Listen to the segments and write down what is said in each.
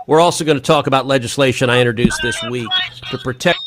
We're also going to talk about legislation I introduced this week to protect.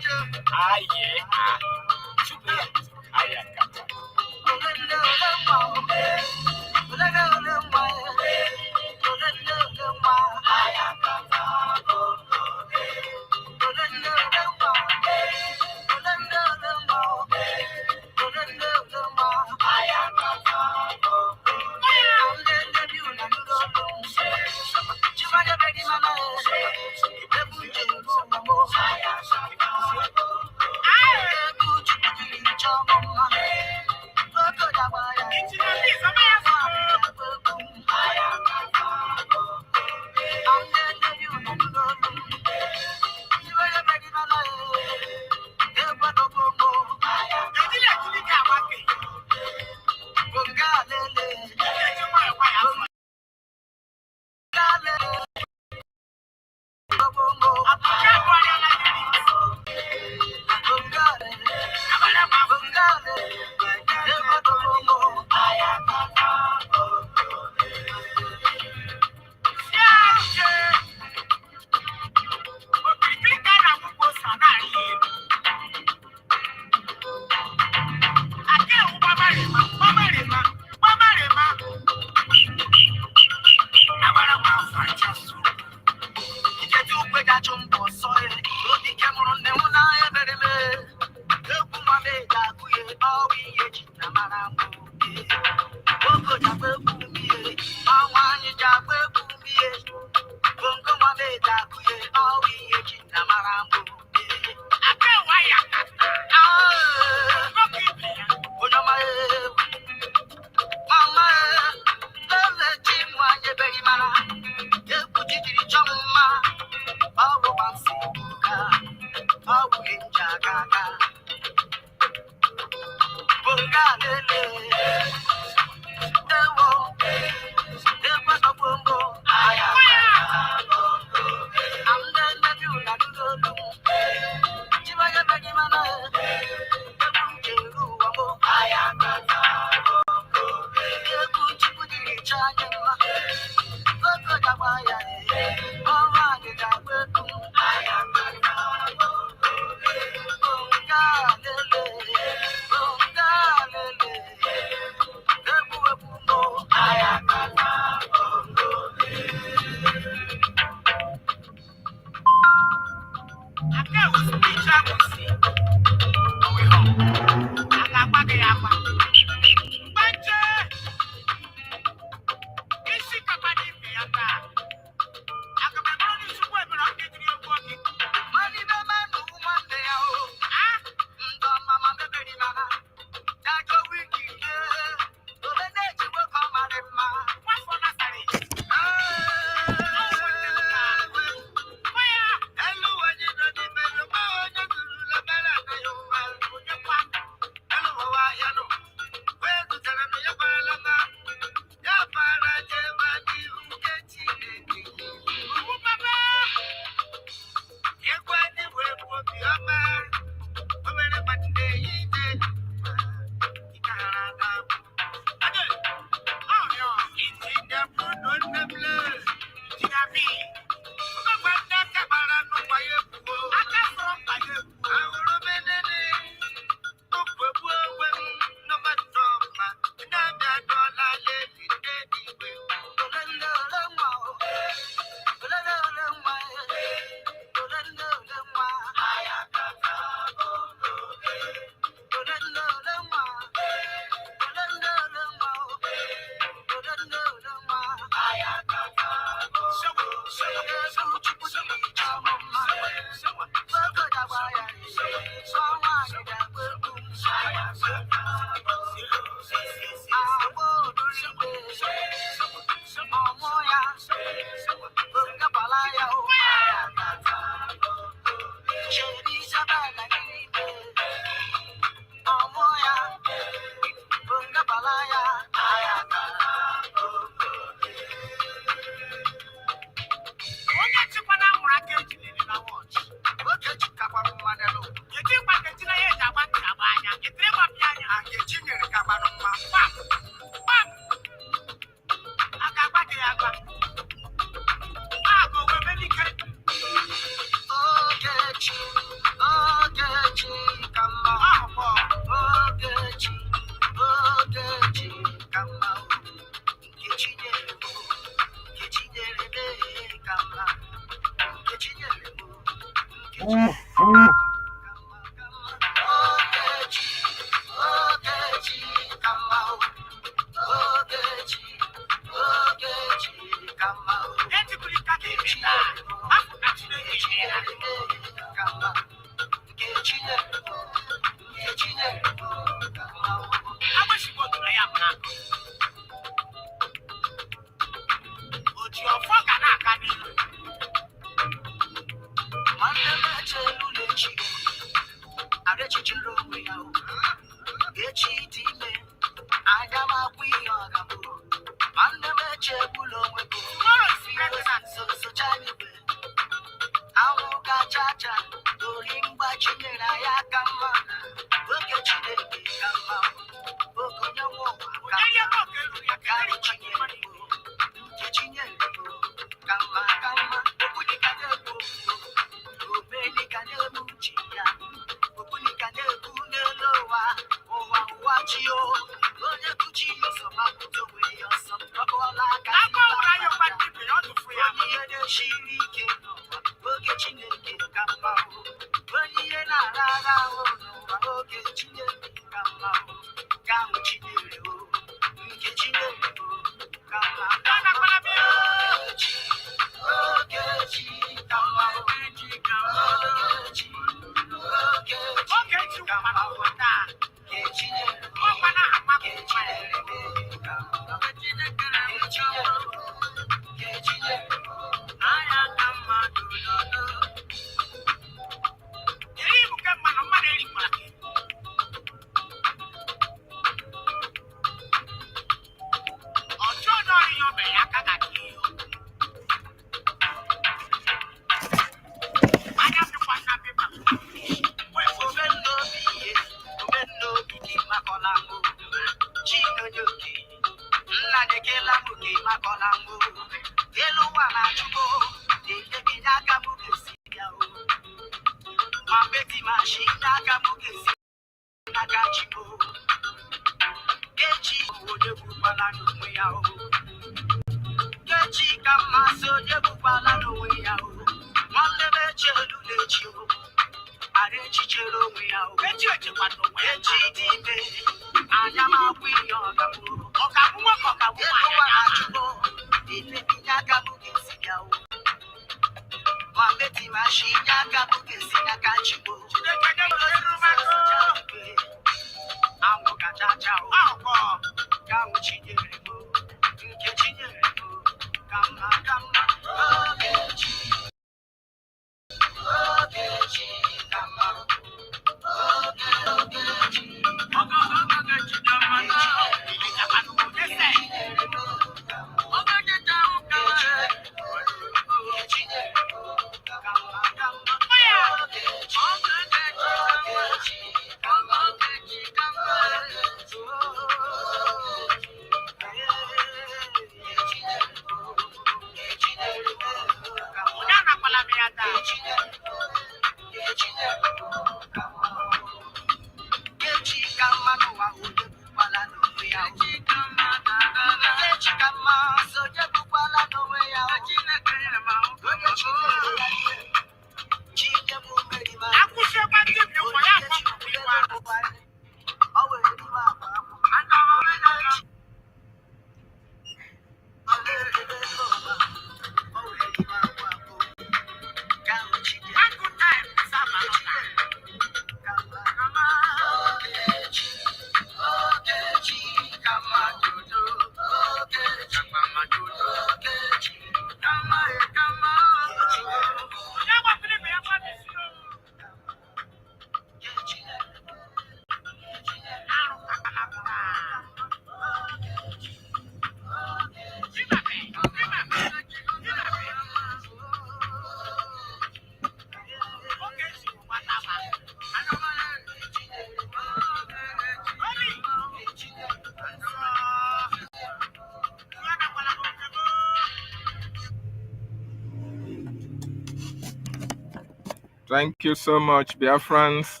Thank you so much, Biafrans.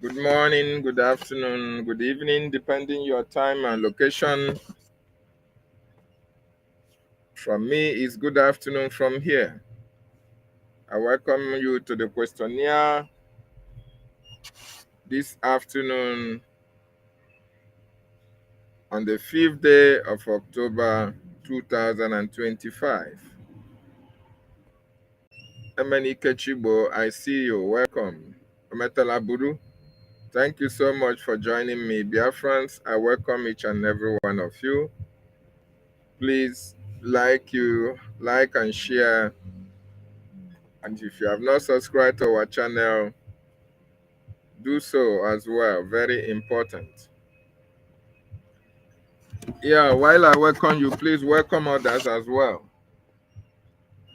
Good morning, good afternoon, good evening, depending your time and location. From me, it's good afternoon from here. I welcome you to the questionnaire this afternoon on the 5th day of October 2025. Emenike Chibo, I see you. Welcome. Ometala Buru, thank you so much for joining me. Biafrans, I welcome each and every one of you. Please like and share. And if you have not subscribed to our channel, do so as well. Very important. Yeah, while I welcome you, please welcome others as well.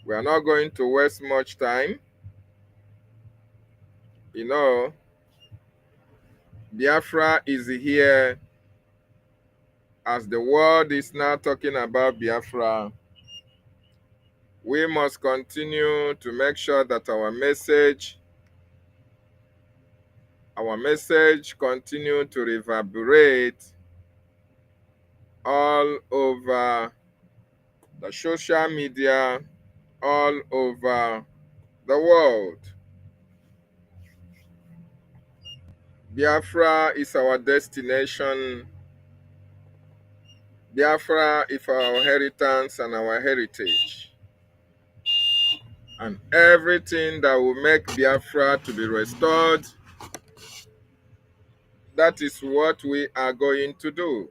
We are not going to waste much time. You know, Biafra is here. As the world is now talking about Biafra, we must continue to make sure that our message continue to reverberate all over the social media, all over the world. Biafra is our destination. Biafra is our inheritance and our heritage. And everything that will make Biafra to be restored, that is what we are going to do.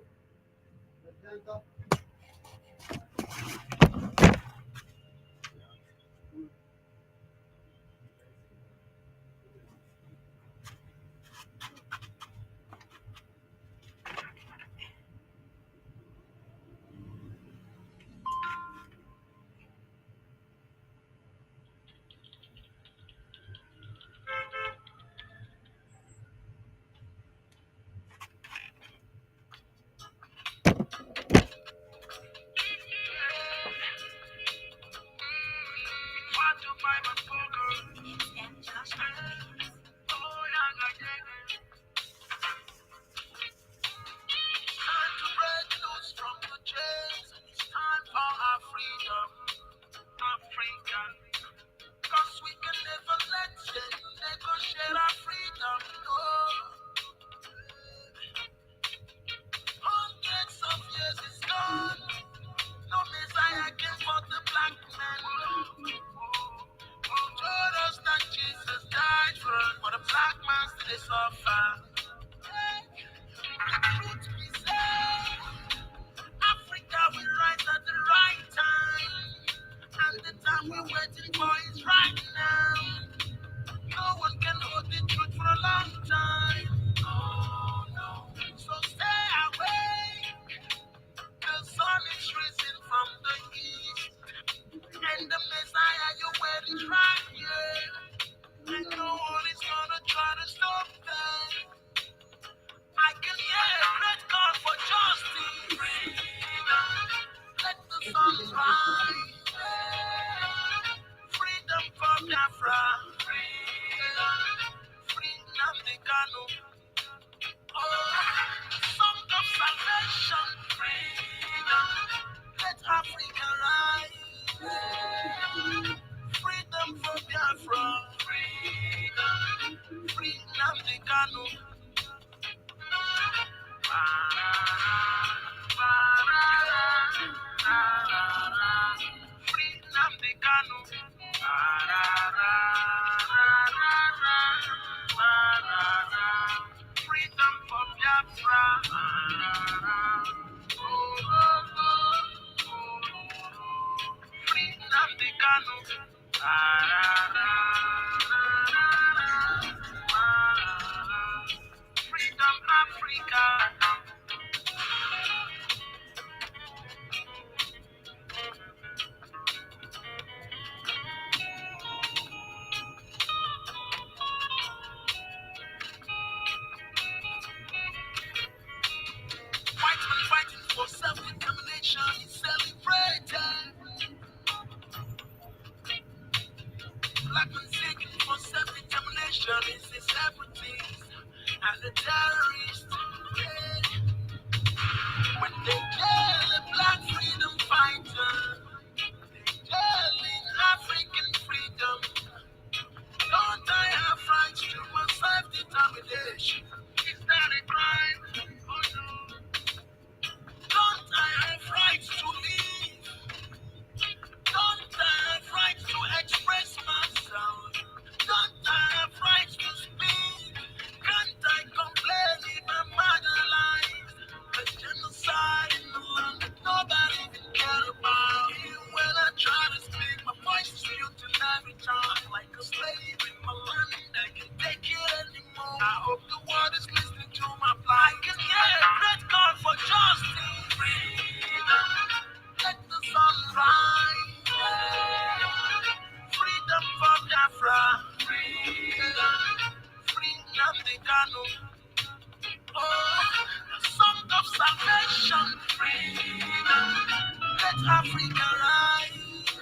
Africa rise.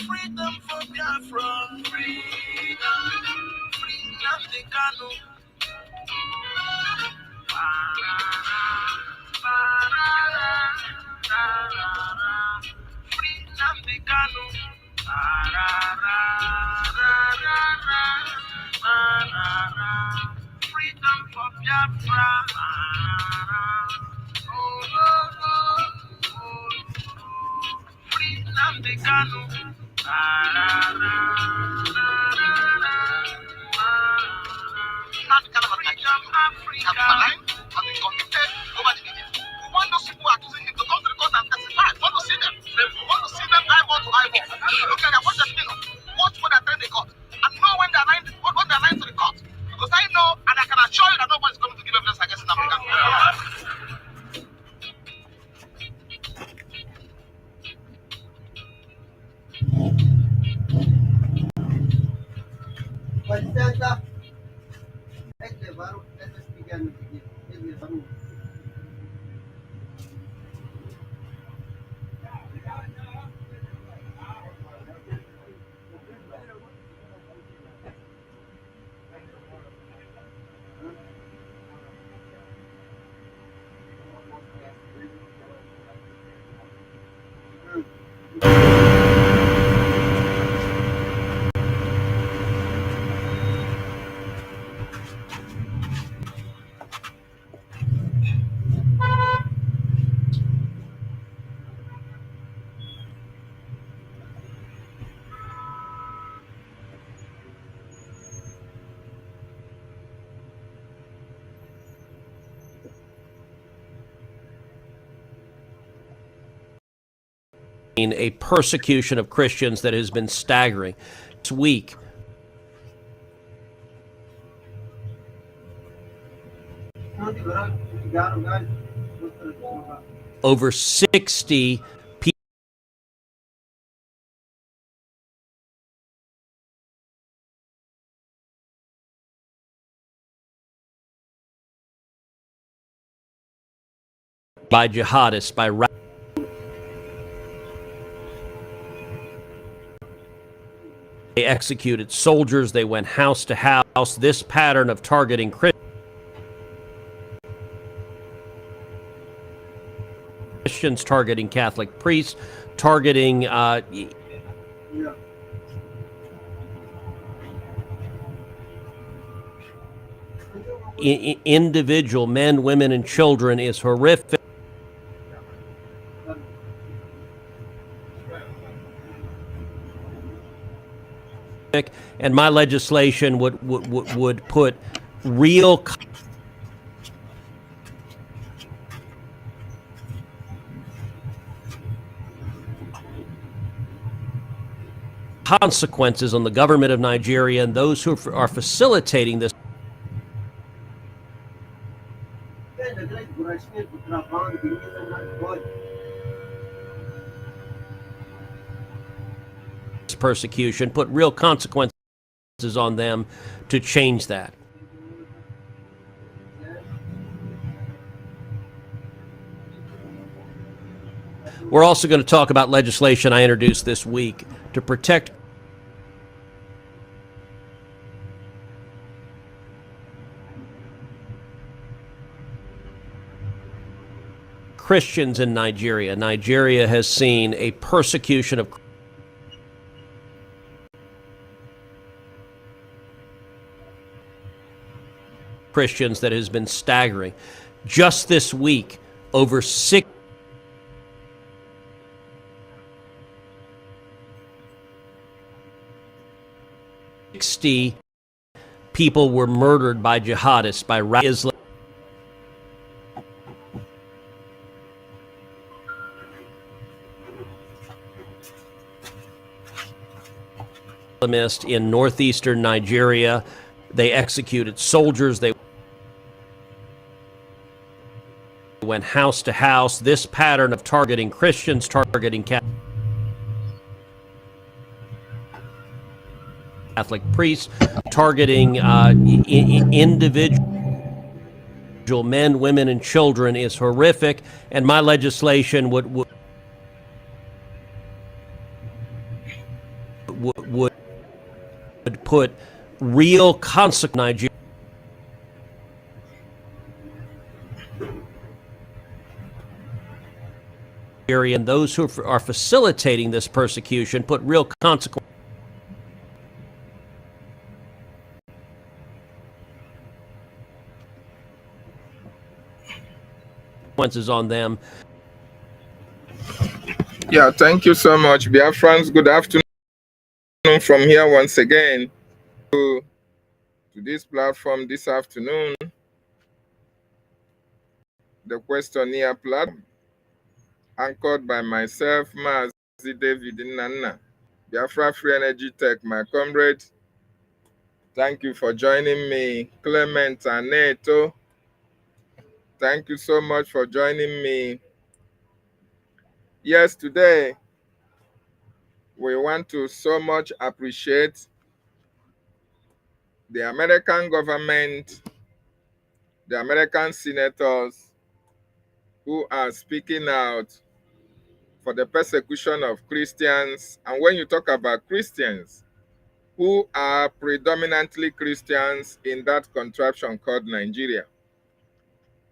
Freedom for Biafra. Freedom. Free Nnamdi Kanu. Free Nnamdi Kanu. Freedom for Biafra. Free Nnamdi Kanu. Freedom Africa. Have been convicted over the media. We want those people accusing him to come to the court and testify. We want to see them. We want to see them eyeball to eyeball. Look at them, watch them, watch what they're telling the court. And know when they're lying, when they're lying to the court. Because I know, and I can assure you that nobody's coming to give evidence against an African. A persecution of Christians that has been staggering. This week, over 60 people by jihadists, by they executed soldiers. They went house to house. This pattern of targeting Christians, targeting Catholic priests, targeting individual men, women, and children is horrific. And my legislation would put real consequences on the government of Nigeria and those who are facilitating this persecution, put real consequences on them to change that. We're also going to talk about legislation I introduced this week to protect Christians in Nigeria. Nigeria has seen a persecution of Christians that has been staggering. Just this week, over 60 people were murdered by jihadists, by Islamists in northeastern Nigeria. They executed soldiers. They went house to house. This pattern of targeting Christians, targeting Catholic priests, targeting individual men, women, and children is horrific. And my legislation would put real consequences. And those who are facilitating this persecution put real consequences on them. Yeah, thank you so much, Biafrans. Good afternoon from here once again to this platform this afternoon, the questionnaire platform, anchored by myself, Mazi David Nana, Biafra Free Energy Tech, my comrade. Thank you for joining me, Clement Aneto. Thank you so much for joining me. Yes, today we want to so much appreciate the American government, the American senators who are speaking out for the persecution of Christians. And when you talk about Christians, who are predominantly Christians in that contraption called Nigeria,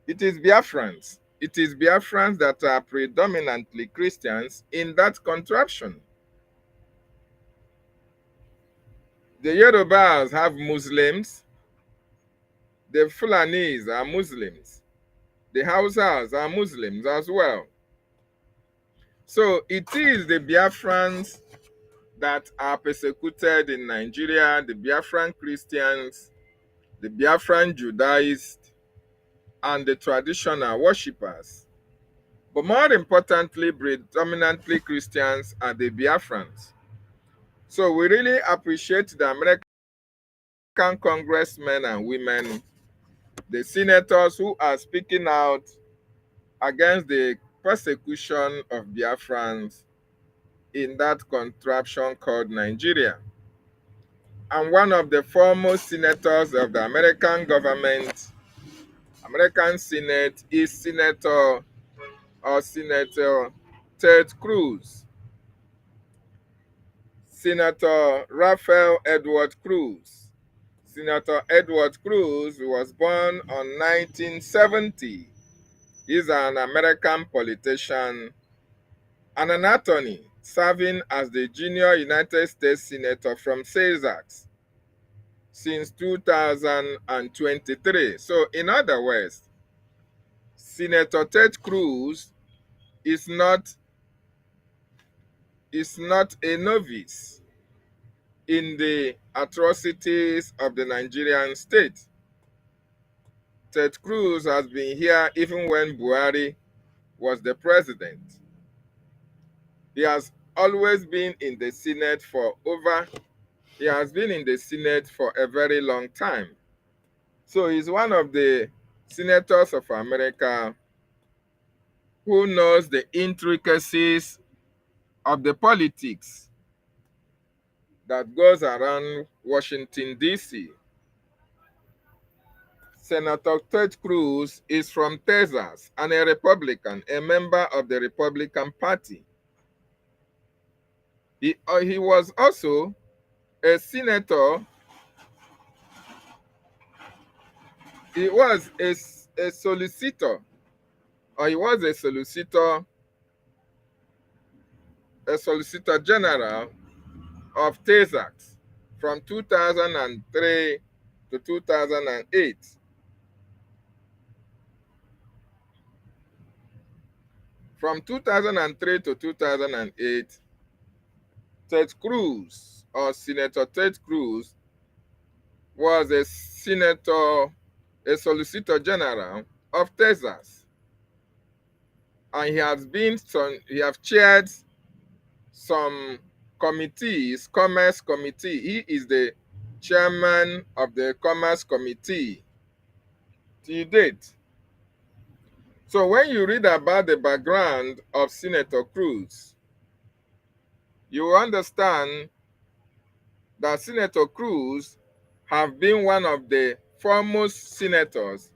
it is Biafrans. It is Biafrans that are predominantly Christians in that contraption. The Yorubas have Muslims. The Fulanis are Muslims. The Hausas are Muslims as well. So it is the Biafrans that are persecuted in Nigeria, the Biafran Christians, the Biafran Judaists, and the traditional worshippers. But more importantly, predominantly Christians are the Biafrans. So we really appreciate the American congressmen and women, the senators who are speaking out against the persecution of Biafrans in that contraption called Nigeria. And one of the foremost senators of the American government, American Senate, is Senator Ted Cruz. Senator Raphael Edward Cruz. Senator Edward Cruz was born on 1970. He's an American politician and an attorney serving as the junior United States Senator from Texas since 2023. So in other words, Senator Ted Cruz is not a novice in the atrocities of the Nigerian state. Ted Cruz has been here even when Buhari was the president. He has always been in the Senate he has been in the Senate for a very long time. So he's one of the senators of America who knows the intricacies of the politics that goes around Washington, D.C. Senator Ted Cruz is from Texas and a Republican, a member of the Republican Party. He was also a senator. He was a solicitor, or he was a solicitor general of Texas from 2003 to 2008. From 2003 to 2008, Ted Cruz, or Senator Ted Cruz, was a solicitor general of Texas. And he has chaired some committees, Commerce Committee. He is the chairman of the Commerce Committee to date. So when you read about the background of Senator Cruz, you understand that Senator Cruz have been one of the foremost senators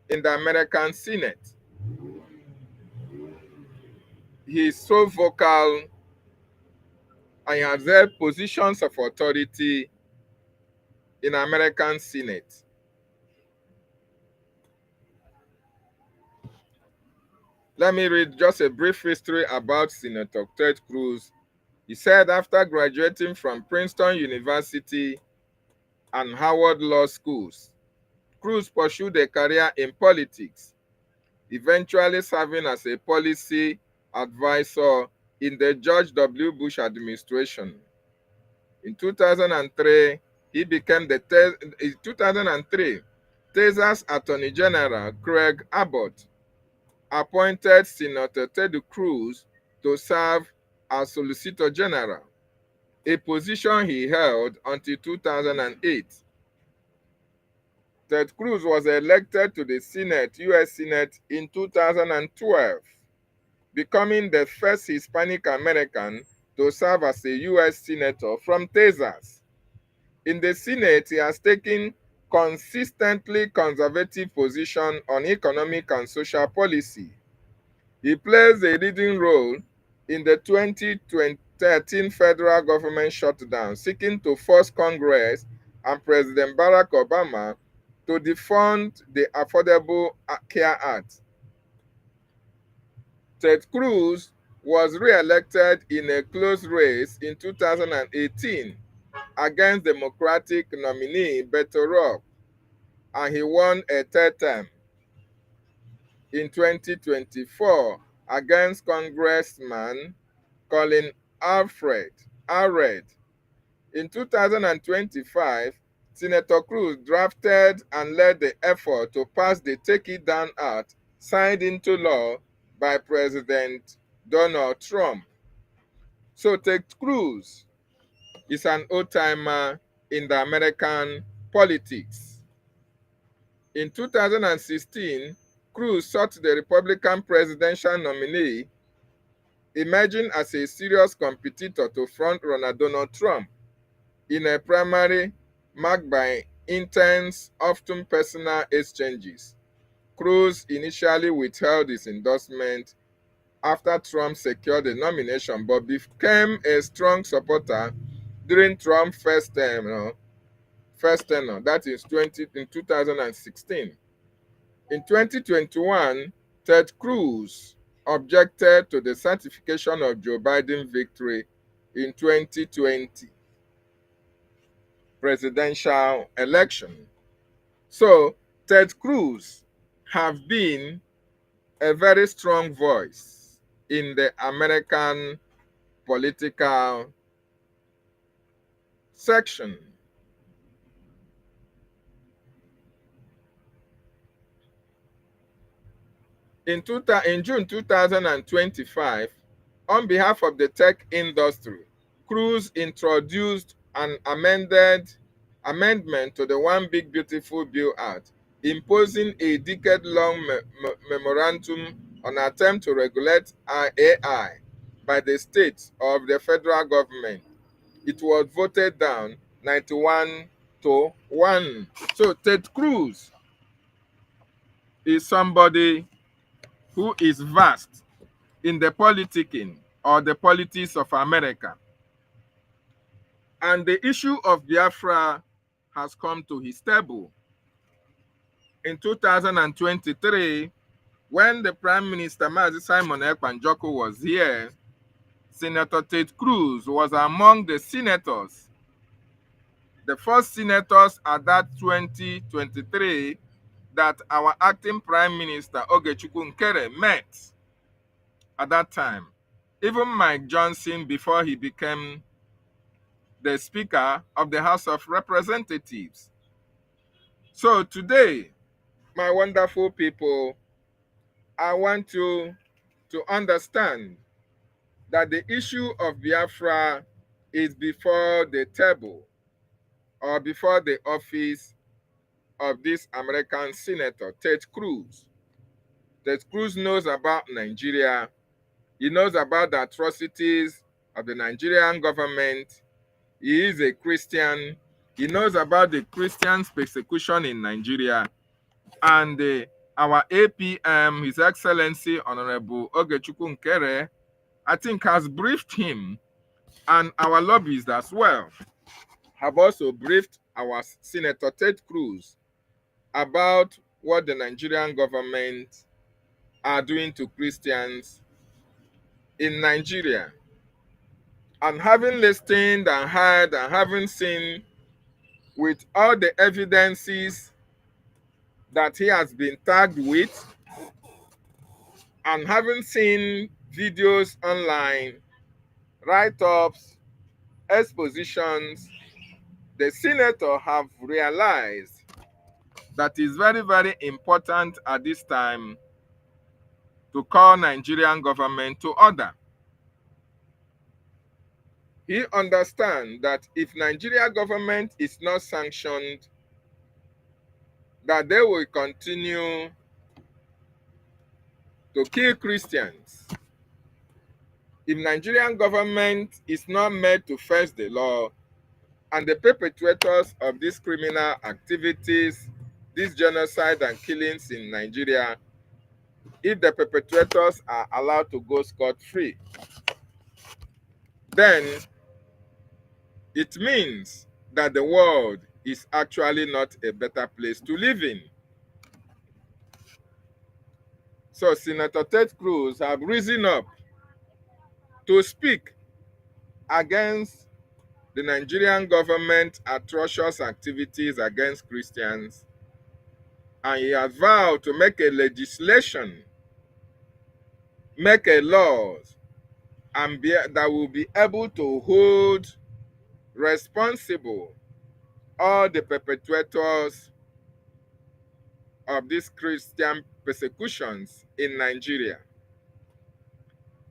in the American Senate. He is so vocal and he has held positions of authority in American Senate. Let me read just a brief history about Senator Ted Cruz. He said after graduating from Princeton University and Howard Law Schools, Cruz pursued a career in politics, eventually serving as a policy advisor in the George W. Bush administration. In 2003, he became in 2003, Texas Attorney General Craig Abbott appointed Senator Ted Cruz to serve as Solicitor General, a position he held until 2008. Ted Cruz was elected to the Senate, U.S. Senate in 2012, becoming the first Hispanic American to serve as a U.S. Senator from Texas. In the Senate, he has taken consistently conservative position on economic and social policy. He plays a leading role in the 2013 federal government shutdown, seeking to force Congress and President Barack Obama to defund the Affordable Care Act. Ted Cruz was re-elected in a close race in 2018 against Democratic nominee Beto O'Rourke, and he won a third term. In 2024 against Congressman Colin Allred. In 2025, Senator Cruz drafted and led the effort to pass the Take It Down Act signed into law by President Donald Trump. So Ted Cruz is an old-timer in the American politics. In 2016, Cruz sought the Republican presidential nominee, emerging as a serious competitor to frontrunner Donald Trump in a primary marked by intense, often personal exchanges. Cruz initially withheld his endorsement after Trump secured the nomination, but became a strong supporter during Trump's first tenure, that is in 2016. In 2021, Ted Cruz objected to the certification of Joe Biden's victory in 2020 presidential election. So, Ted Cruz have been a very strong voice in the American political section. In June 2025, on behalf of the tech industry, Cruz introduced an amendment to the One Big Beautiful Bill Act, imposing a decade-long memorandum on attempt to regulate AI by the states of the federal government. It was voted down 91-1. So Ted Cruz is somebody who is vast in the politicking or the politics of America. And the issue of Biafra has come to his table. In 2023, when the Prime Minister Mazi Simon Ekpan-Joko was here, Senator Ted Cruz was among the senators, the first senators at that 2023 that our acting Prime Minister Ogechukwu Nkere met at that time. Even Mike Johnson, before he became the Speaker of the House of Representatives. So today, my wonderful people, I want you to understand that the issue of Biafra is before the table or before the office of this American Senator, Ted Cruz. Ted Cruz knows about Nigeria. He knows about the atrocities of the Nigerian government. He is a Christian. He knows about the Christians' persecution in Nigeria. And our APM, His Excellency Honorable Ogechukwu Nkere, I think has briefed him And our lobbyists as well have also briefed our Senator Ted Cruz about what the Nigerian government are doing to Christians in Nigeria. And having listened and heard and having seen with all the evidences that he has been tagged with, and having seen videos online, write-ups, expositions, the senator have realized that it's very, very important at this time to call Nigerian government to order. He understands that if Nigeria government is not sanctioned, that they will continue to kill Christians. If Nigerian government is not made to face the law, and the perpetrators of these criminal activities, this genocide and killings in Nigeria, if the perpetrators are allowed to go scot-free, then it means that the world is actually not a better place to live in. So Senator Ted Cruz have risen up to speak against the Nigerian government's atrocious activities against Christians, and he has vowed to make a legislation, make a law, and that will be able to hold responsible all the perpetrators of these Christian persecutions in Nigeria,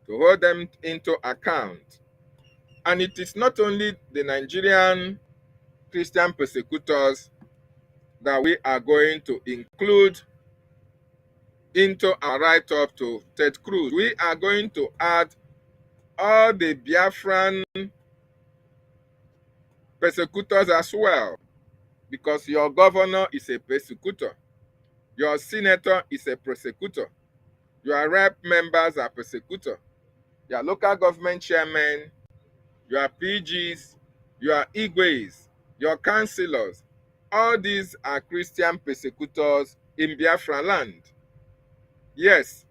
to hold them into account. And it is not only the Nigerian Christian persecutors that we are going to include into our write-up to Ted Cruz. We are going to add all the Biafran persecutors as well, because your governor is a persecutor, your senator is a persecutor, your rep members are persecutor, your local government chairmen, your PGs, your Igwes, your councillors, all these are Christian persecutors in Biafra land. Yes,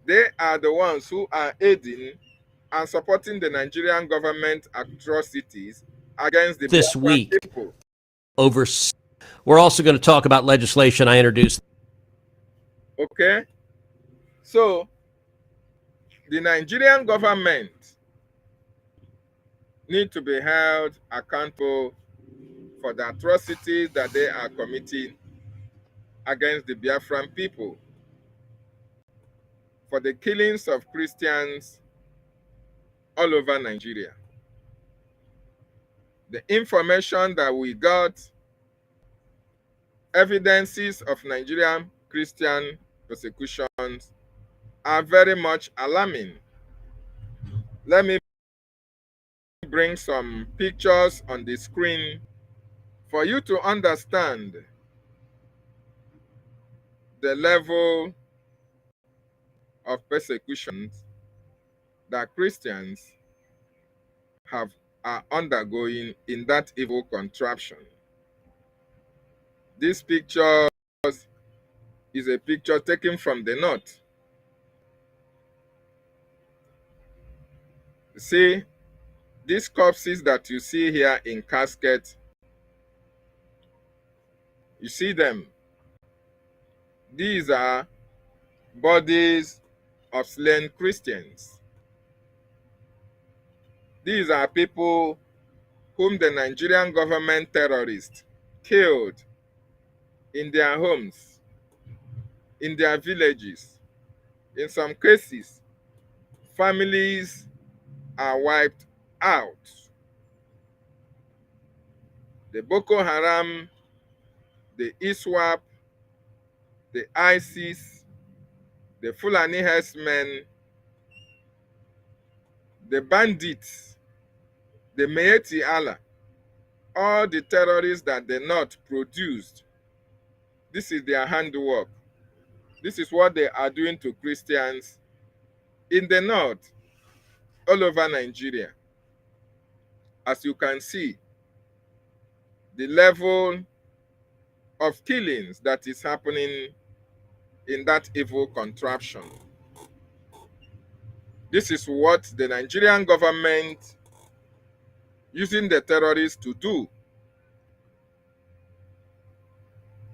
they are the ones who are aiding and supporting the Nigerian government atrocities against the This Biafran week people. We're also going to talk about legislation I introduced. Okay? So, the Nigerian government need to be held accountable for the atrocities that they are committing against the Biafran people, for the killings of Christians all over Nigeria. The information that we got, evidences of Nigerian Christian persecutions are very much alarming. Let me bring some pictures on the screen for you to understand the level of persecutions that Christians are undergoing in that evil contraption. This picture is a picture taken from the north. See, these corpses that you see here in casket, you see them. These are bodies of slain Christians. These are people whom the Nigerian government terrorists killed in their homes, in their villages. In some cases, families are wiped out. The Boko Haram, the ISWAP, the ISIS, the Fulani herdsmen, the bandits, the Meeti Allah, all the terrorists that the North produced. This is their handwork. This is what they are doing to Christians in the North, all over Nigeria. as you can see, the level of killings that is happening in that evil contraption. This is what the Nigerian government using the terrorists to do.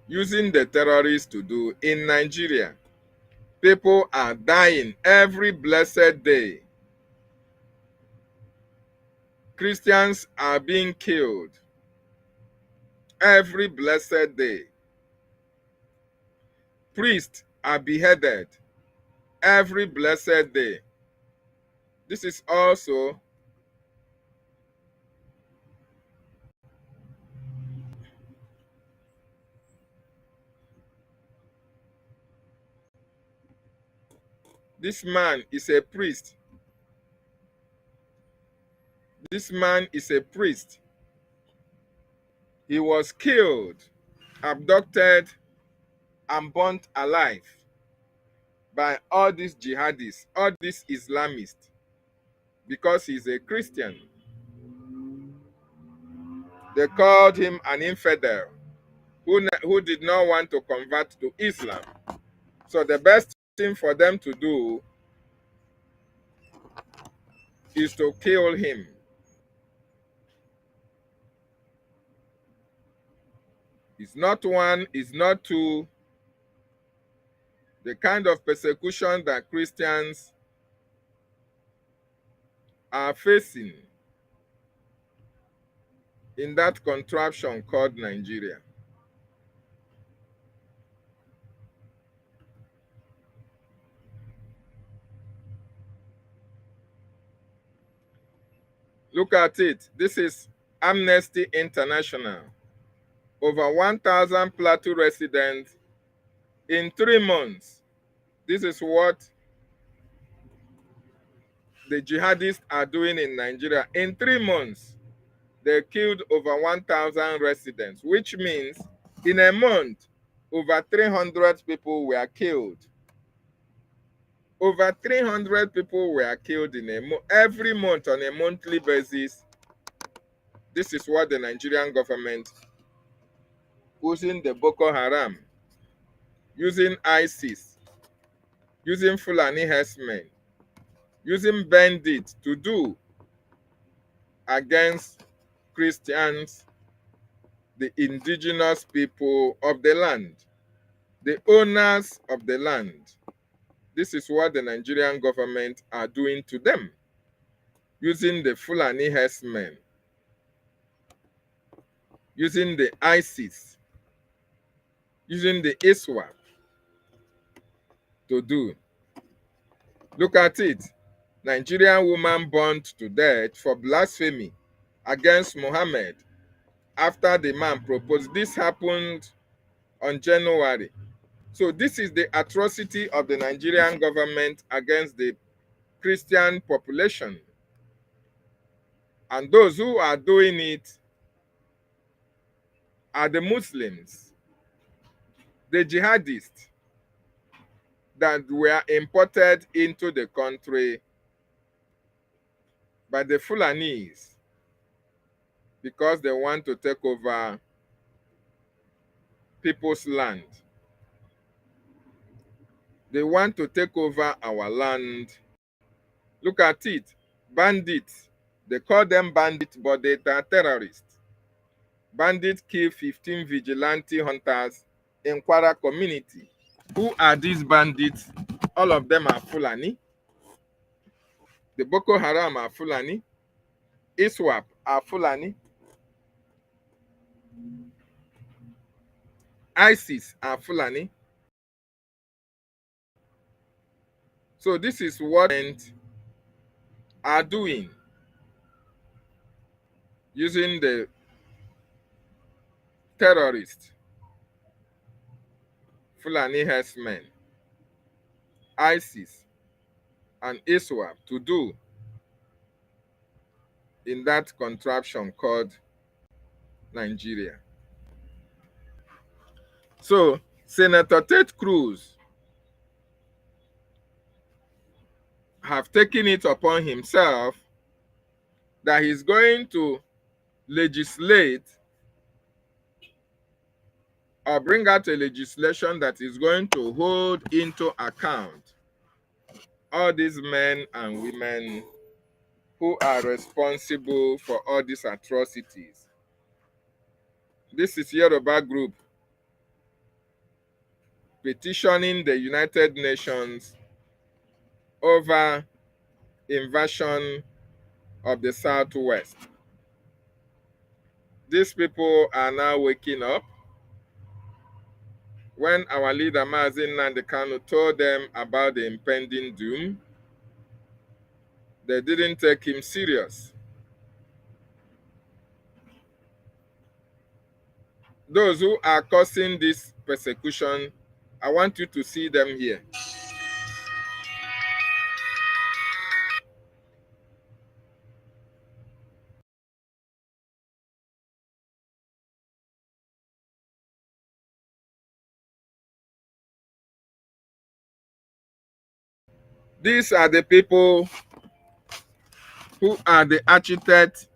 Using the terrorists to do in Nigeria. People are dying every blessed day. Christians are being killed every blessed day. Priests are beheaded every blessed day. This is also this man is a priest. This man is a priest. He was killed, abducted, and burnt alive by all these jihadists, all these Islamists, because he's a Christian. They called him an infidel who did not want to convert to Islam. So the best thing for them to do is to kill him. It's not one, it's not two. The kind of persecution that Christians are facing in that contraption called Nigeria. Look at it. This is Amnesty International. Over 1,000 Plateau residents in 3 months. This is what the jihadists are doing in Nigeria. In 3 months, they killed over 1,000 residents, which means in a month, over 300 people were killed. Over 300 people were killed in every month on a monthly basis. This is what the Nigerian government, using the Boko Haram, using ISIS, using Fulani herdsmen, using bandits to do against Christians, the indigenous people of the land, the owners of the land. This is what the Nigerian government are doing to them, using the Fulani herdsmen, using the ISIS, using the ISWAP to do. Look at it. Nigerian woman burned to death for blasphemy against Muhammad after the man proposed. This happened on January. So this is the atrocity of the Nigerian government against the Christian population. And those who are doing it are the Muslims, the jihadists that were imported into the country by the Fulanis because they want to take over people's land. They want to take over our land. Look at it. Bandits. They call them bandits, but they are terrorists. Bandits kill 15 vigilante hunters in Kwara community. Who are these bandits? All of them are Fulani. The Boko Haram are Fulani. ISWAP are Fulani. ISIS are Fulani. So this is what are doing, using the terrorists, Fulani herdsmen, ISIS, and ISWAP to do in that contraption called Nigeria. So Senator Ted Cruz have taken it upon himself that he's going to legislate or bring out a legislation that is going to hold into account all these men and women who are responsible for all these atrocities. This is Yoruba group petitioning the United Nations over invasion of the Southwest. These people are now waking up. When our leader Mazi Nnamdi Kanu told them about the impending doom, they didn't take him serious. Those who are causing this persecution, I want you to see them here. These are the people who are the architects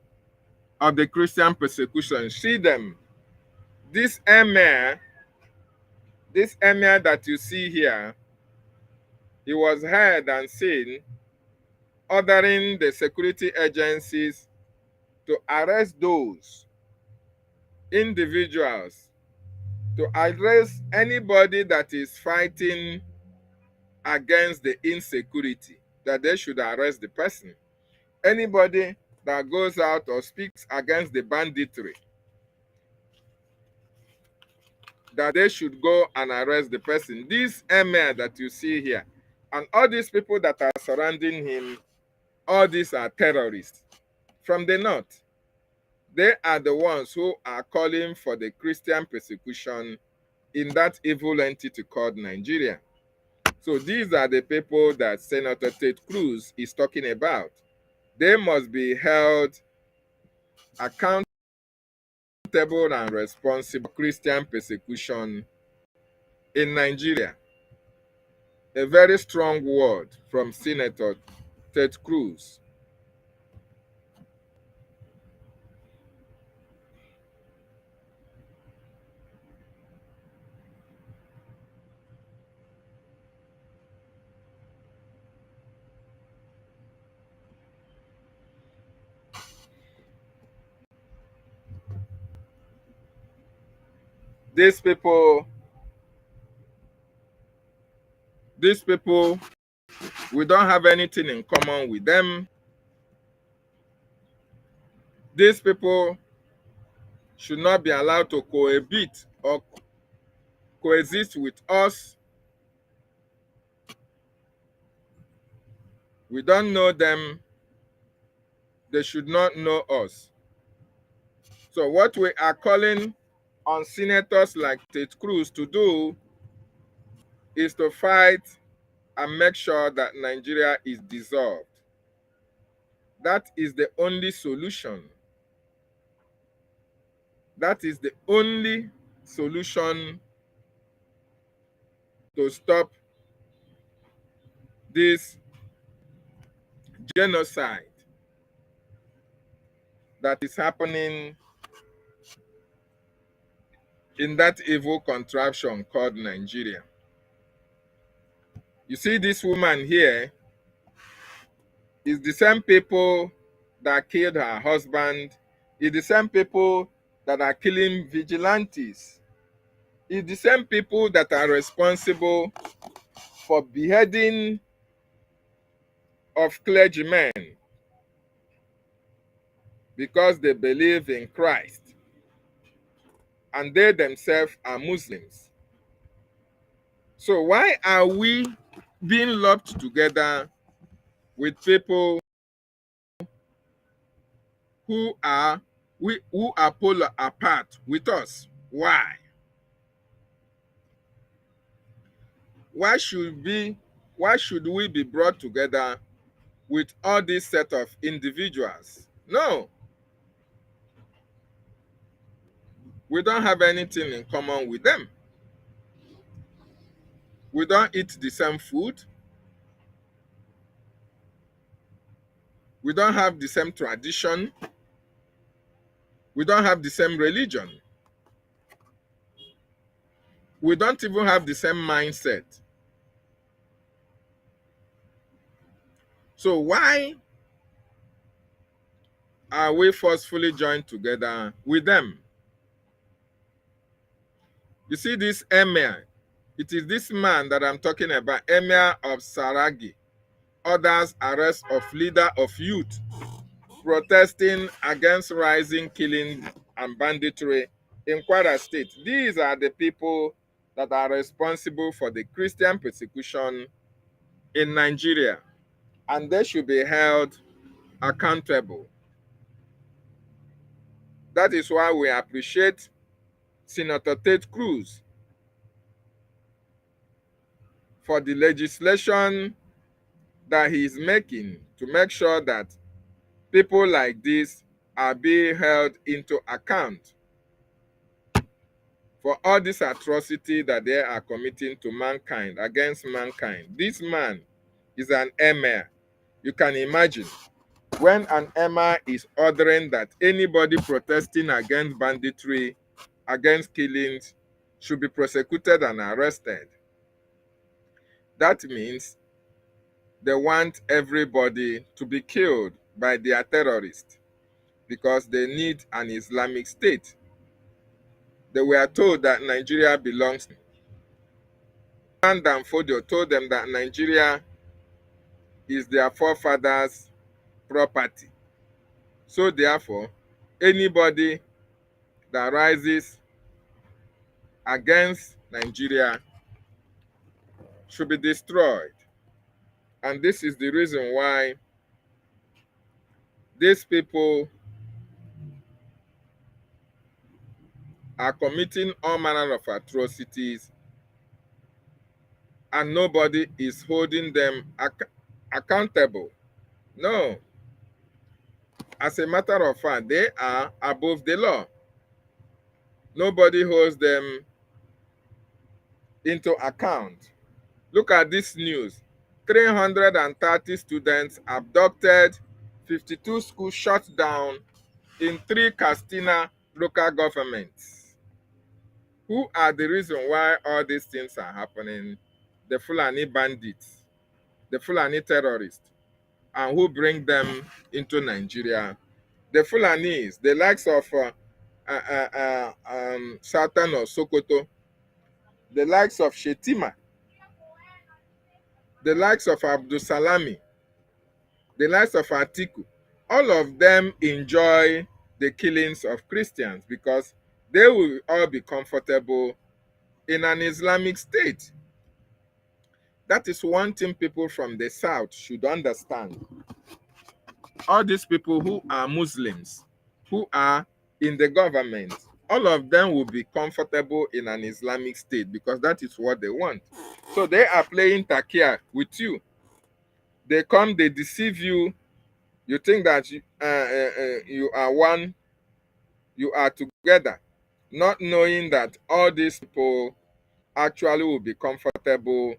of the Christian persecution. See them. This emir that you see here, he was heard and seen ordering the security agencies to arrest those individuals, to arrest anybody that is fighting against the insecurity, that they should arrest the person. Anybody that goes out or speaks against the banditry, that they should go and arrest the person. This emir that you see here, and all these people that are surrounding him, all these are terrorists from the north. They are the ones who are calling for the Christian persecution in that evil entity called Nigeria. So these are the people that Senator Ted Cruz is talking about. They must be held accountable and responsible for Christian persecution in Nigeria. A very strong word from Senator Ted Cruz. These people, we don't have anything in common with them. These people should not be allowed to cohabit or coexist with us. We don't know them. They should not know us. So what we are calling on senators like Ted Cruz to do is to fight and make sure that Nigeria is dissolved. That is the only solution. That is the only solution to stop this genocide that is happening in that evil contraption called Nigeria. You see this woman here is the same people that killed her husband. It's the same people that are killing vigilantes. It's the same people that are responsible for beheading of clergymen because they believe in Christ and they themselves are Muslims. So why are we being lumped together with people who are polar apart with us? Why? Why should we be brought together with all this set of individuals? No. We don't have anything in common with them. We don't eat the same food. We don't have the same tradition. We don't have the same religion. We don't even have the same mindset. So why are we forcefully joined together with them? You see this emir, it is this man that I'm talking about, emir of Saragi. Others arrest of leader of youth protesting against rising killing and banditry in Kwara State. These are the people that are responsible for the Christian persecution in Nigeria, and they should be held accountable. That is why we appreciate Senator Ted Cruz for the legislation that he is making to make sure that people like this are being held into account for all this atrocity that they are committing to mankind, against mankind. This man is an emir. You can imagine when an emir is ordering that anybody protesting against banditry, against killings, should be prosecuted and arrested. That means they want everybody to be killed by their terrorists because they need an Islamic state. They were told that Nigeria belongs to LAND.WE told them that Nigeria is their forefathers' property. So therefore, anybody that rises against Nigeria should be destroyed. And this is the reason why these people are committing all manner of atrocities and nobody is holding them accountable. No. As a matter of fact, they are above the law. Nobody holds them into account. Look at this news. 330 students abducted, 52 schools shut down in 3 Katsina local governments. Who are the reason why all these things are happening? The Fulani bandits, the Fulani terrorists, and who bring them into Nigeria? The Fulanis, the likes of Sultan of Sokoto, the likes of Shetima, the likes of Abdul Salami, the likes of Atiku, all of them enjoy the killings of Christians because they will all be comfortable in an Islamic state. That is one thing people from the south should understand. All these people who are Muslims, who are in the government, all of them will be comfortable in an Islamic state because that is what they want. So they are playing takia with you. They come, they deceive you. You think that you are one, you are together, not knowing that all these people actually will be comfortable.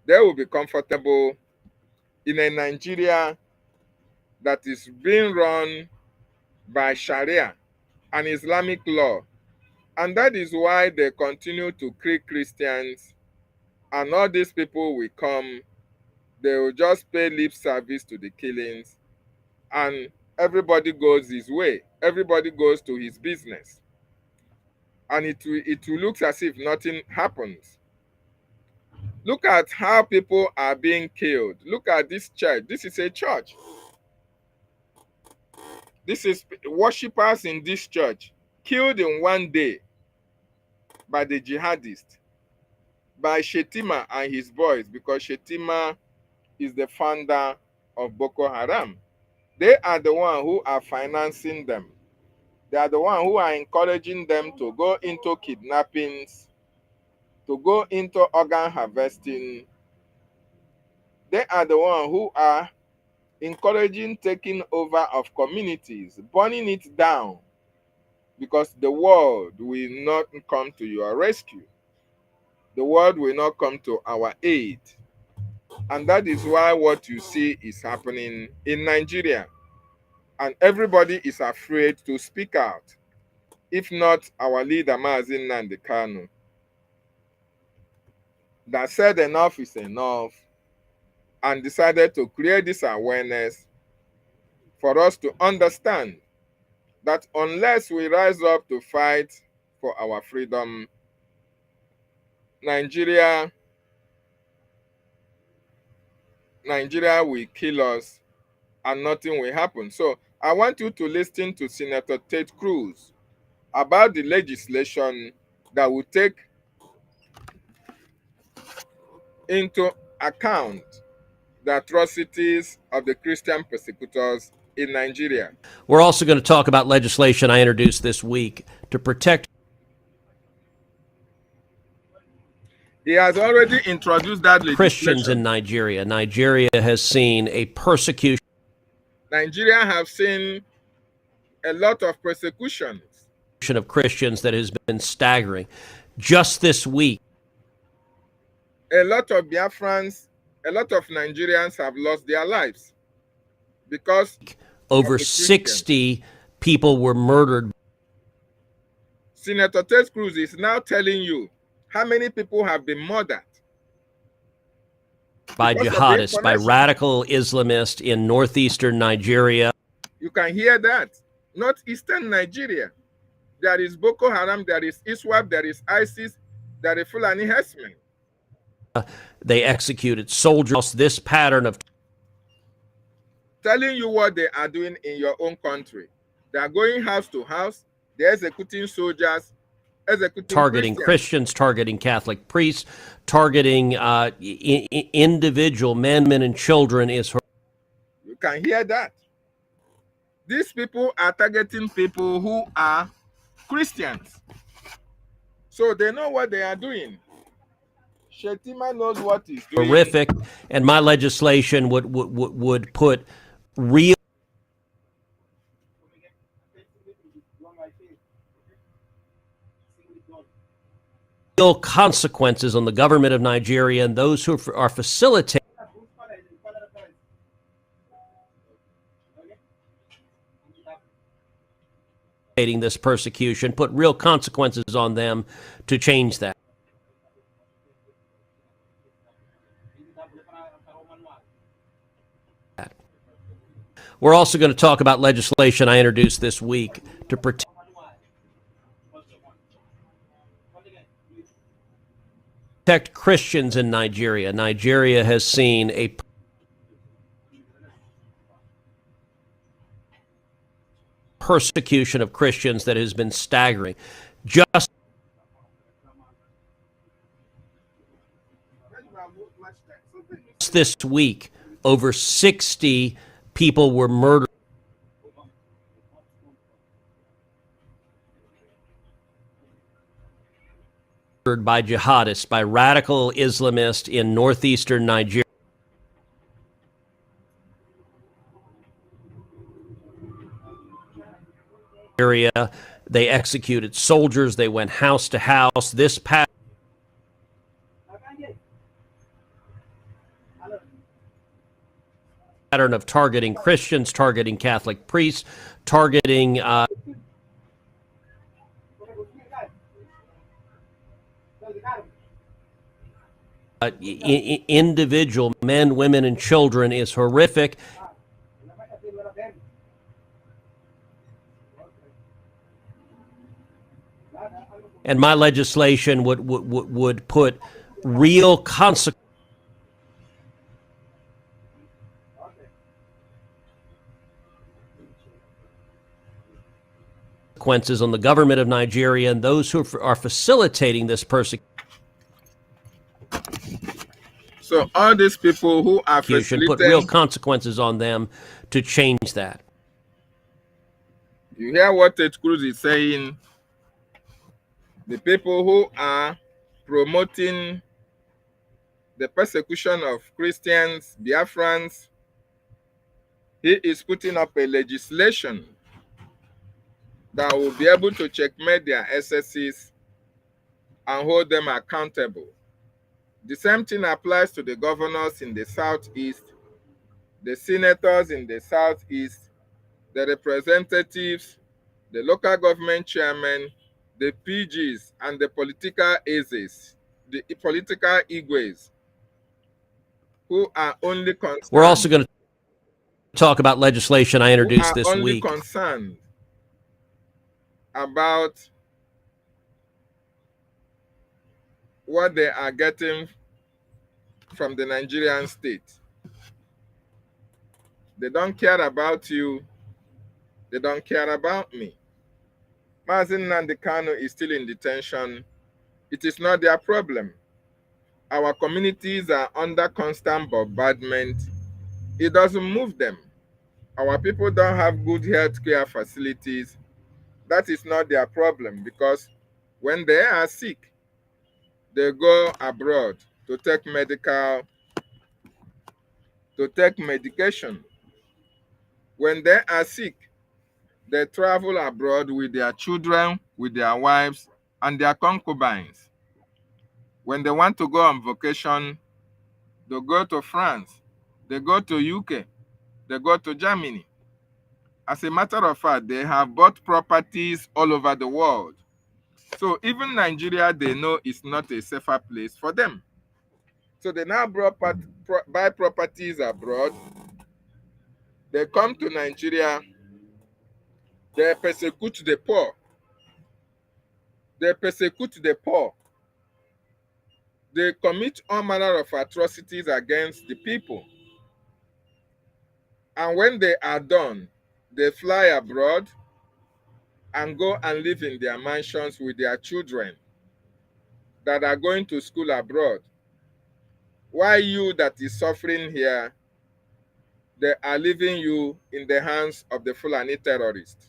They will be comfortable in a Nigeria that is being run by Sharia and Islamic law. And that is why they continue to kill Christians, and all these people will come, they will just pay lip service to the killings, and everybody goes his way. Everybody goes to his business. And it will look as if nothing happens. Look at how people are being killed. Look at this church. This is a church. This is worshippers in this church killed in one day by the jihadists, by Shetima and his boys, because Shetima is the founder of Boko Haram. They are the ones who are financing them. They are the ones who are encouraging them to go into kidnappings, to go into organ harvesting. They are the ones who are encouraging taking over of communities, burning it down, because the world will not come to your rescue. The world will not come to our aid. And that is why what you see is happening in Nigeria. And everybody is afraid to speak out. If not our leader, Mazi Nnamdi Kanu, that said enough is enough and decided to create this awareness for us to understand that unless we rise up to fight for our freedom, Nigeria will kill us and nothing will happen. So I want you to listen to Senator Ted Cruz about the legislation that will take into account the atrocities of the Christian persecutors in Nigeria. We're also going to talk about legislation I introduced this week to protect. He has already introduced that legislation. Christians in Nigeria. Nigeria has seen a persecution. Nigeria have seen a lot of persecutions Of Christians that has been staggering. Just this week, a lot of Biafrans, a lot of Nigerians have lost their lives because over 60 people were murdered. Senator Ted Cruz is now telling you how many people have been murdered By jihadists, by radical Islamists in northeastern Nigeria. You can hear that. Northeastern Nigeria. There is Boko Haram, there is ISWAP, there is ISIS, there is Fulani herdsmen. They executed soldiers. This pattern of telling you what they are doing in your own country. They are going house to house. They're executing soldiers, targeting Christians, targeting Catholic priests, targeting individual men, women, and children is. You can hear that. These people are targeting people who are Christians. So they know what they are doing. Shetima knows what he's doing. Horrific, and my legislation would put real consequences on the government of Nigeria and those who are facilitating this persecution, put real consequences on them to change that. We're also going to talk about legislation I introduced this week to protect Christians in Nigeria. Nigeria has seen a persecution of Christians that has been staggering. Just this week, over 60 people were murdered by jihadists, by radical Islamists in northeastern Nigeria. They executed soldiers. They went house to house. This pattern of targeting Christians, targeting Catholic priests, targeting individual men, women, and children is horrific. And my legislation would put real consequences on the government of Nigeria and those who are facilitating this persecution. So all these people who are facilitating, put real consequences on them to change that. You hear what Ted Cruz is saying? The people who are promoting the persecution of Christians, Biafrans, he is putting up a legislation that will be able to checkmate their excesses and hold them accountable. The same thing applies to the governors in the Southeast, the senators in the Southeast, the representatives, the local government chairmen, the PGs, and the political aces, the political igwes, who are only concerned. We're also going to talk about legislation I introduced this week. Concerned about what they are getting from the Nigerian state. They don't care about you. They don't care about me. Mazi Nnamdi Kanu is still in detention. It is not their problem. Our communities are under constant bombardment. It doesn't move them. Our people don't have good health care facilities. That is not their problem, because when they are sick, they go abroad to take medication. When they are sick, they travel abroad with their children, with their wives, and their concubines. When they want to go on vacation, they go to France, they go to UK, they go to Germany. As a matter of fact, they have bought properties all over the world. So even Nigeria, they know is not a safer place for them. So they now buy properties abroad. They come to Nigeria. They persecute the poor. They persecute the poor. They commit all manner of atrocities against the people. And when they are done, they fly abroad and go and live in their mansions with their children that are going to school abroad. Why you that is suffering here, they are leaving you in the hands of the Fulani terrorists.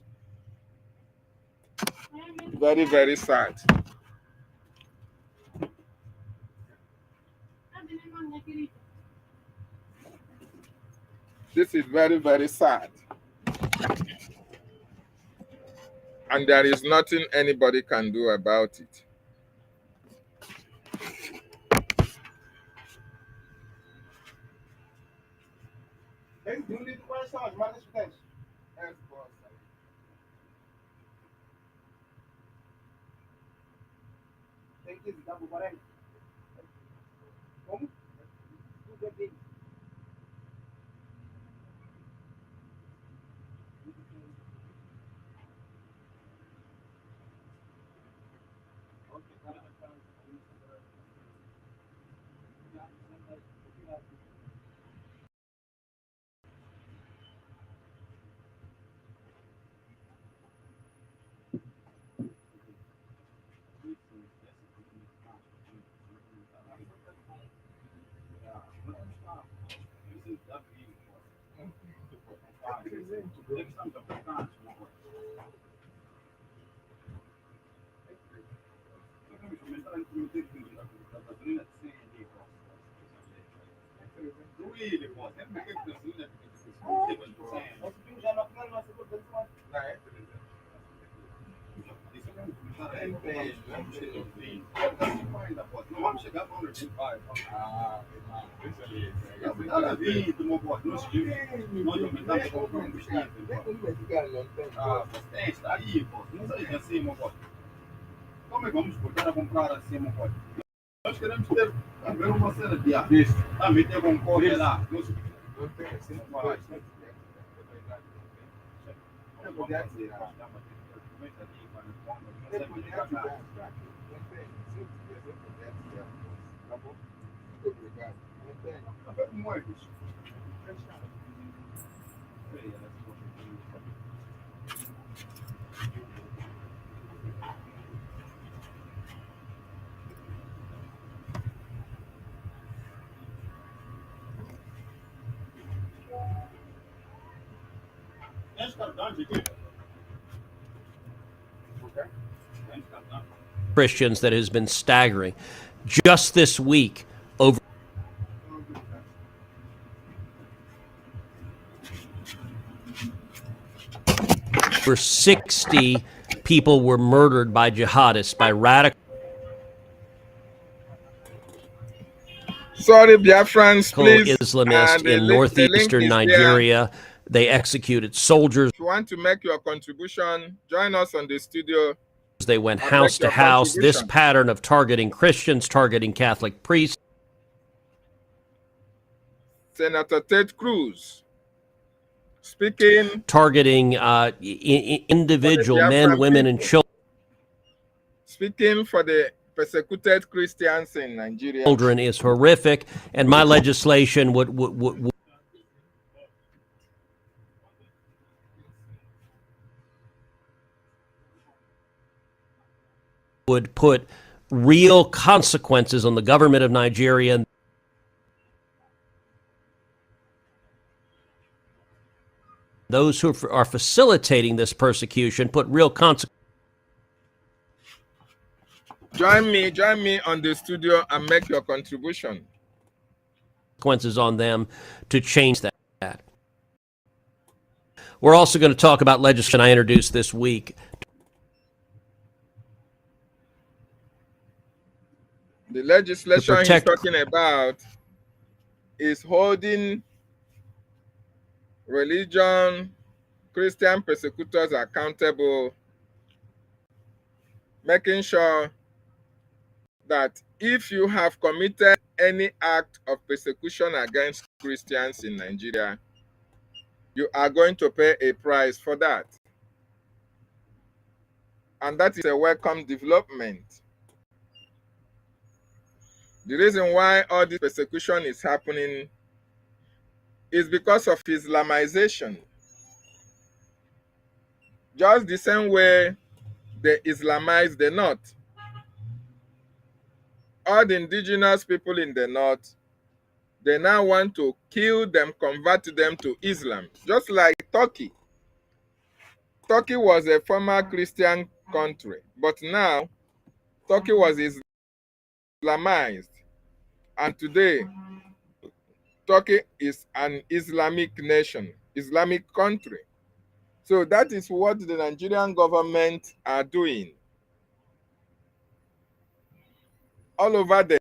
Very, very sad. This is very, very sad. And there is nothing anybody can do about it. Como é que vamos voltar a comprar assim, meu pai? Nós queremos ter uma cena de artista. Também tem um código lá. Não tem assim, não fala isso. Christians that has been staggering. Just this week, over 60 people were murdered by jihadists, by radical. Sorry, Biafrans, please. Islamist in The link northeastern is Nigeria. They executed soldiers. If you want to make your contribution, join us on the studio. They went house to house. This pattern of targeting Christians, targeting Catholic priests. Senator Ted Cruz speaking. Targeting individual men, women, and children. Speaking for the persecuted Christians in Nigeria. Children is horrific, and my legislation would put real consequences on the government of Nigeria. Those who are facilitating this persecution put real consequences. Join me on the studio and make your contribution. Consequences on them to change that. We're also going to talk about legislation I introduced this week. The legislation he's talking about is holding religion, Christian persecutors accountable, making sure that if you have committed any act of persecution against Christians in Nigeria, you are going to pay a price for that. And that is a welcome development. The reason why all this persecution is happening is because of Islamization. Just the same way they Islamized the North. All the indigenous people in the North, they now want to kill them, convert them to Islam. Just like Turkey. Turkey was a former Christian country, but now Turkey was Islamized. And today, Turkey is an Islamic nation, Islamic country. So that is what the Nigerian government are doing. All over the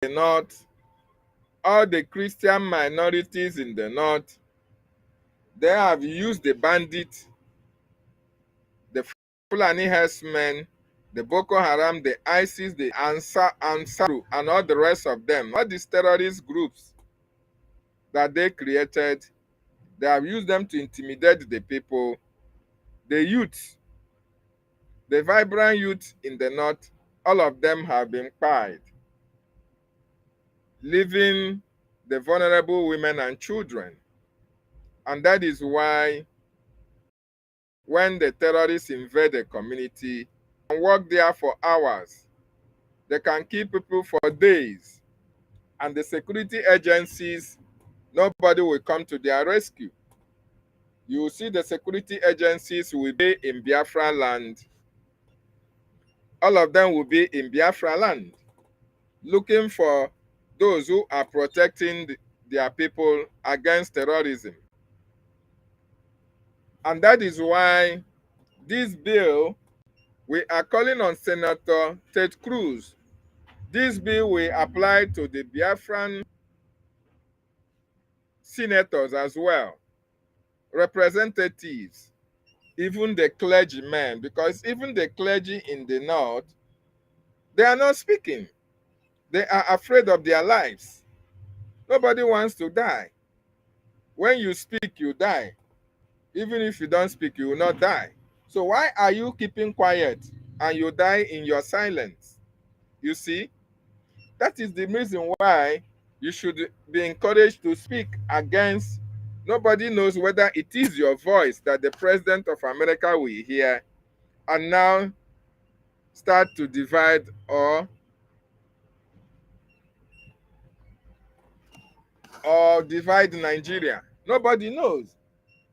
North, all the Christian minorities in the North, they have used the bandits, the Fulani herdsmen, the Boko Haram, the ISIS, the Ansaru, and all the rest of them, all these terrorist groups that they created. They have used them to intimidate the people, the youth, the vibrant youth in the North. All of them have been killed, leaving the vulnerable women and children. And that is why when the terrorists invade a community and work there for hours, they can kill people for days. And the security agencies, nobody will come to their rescue. You will see the security agencies will be in Biafra land. All of them will be in Biafra land, looking for those who are protecting their people against terrorism. And that is why this bill, we are calling on Senator Ted Cruz. This bill will apply to the Biafran senators as well, representatives, even the clergymen, because even the clergy in the North, they are not speaking. They are afraid of their lives. Nobody wants to die. When you speak, you die. Even if you don't speak, you will not die. So why are you keeping quiet and you die in your silence? You see, that is the reason why you should be encouraged to speak against. Nobody knows whether it is your voice that the President of America will hear and now start to divide or divide Nigeria. Nobody knows.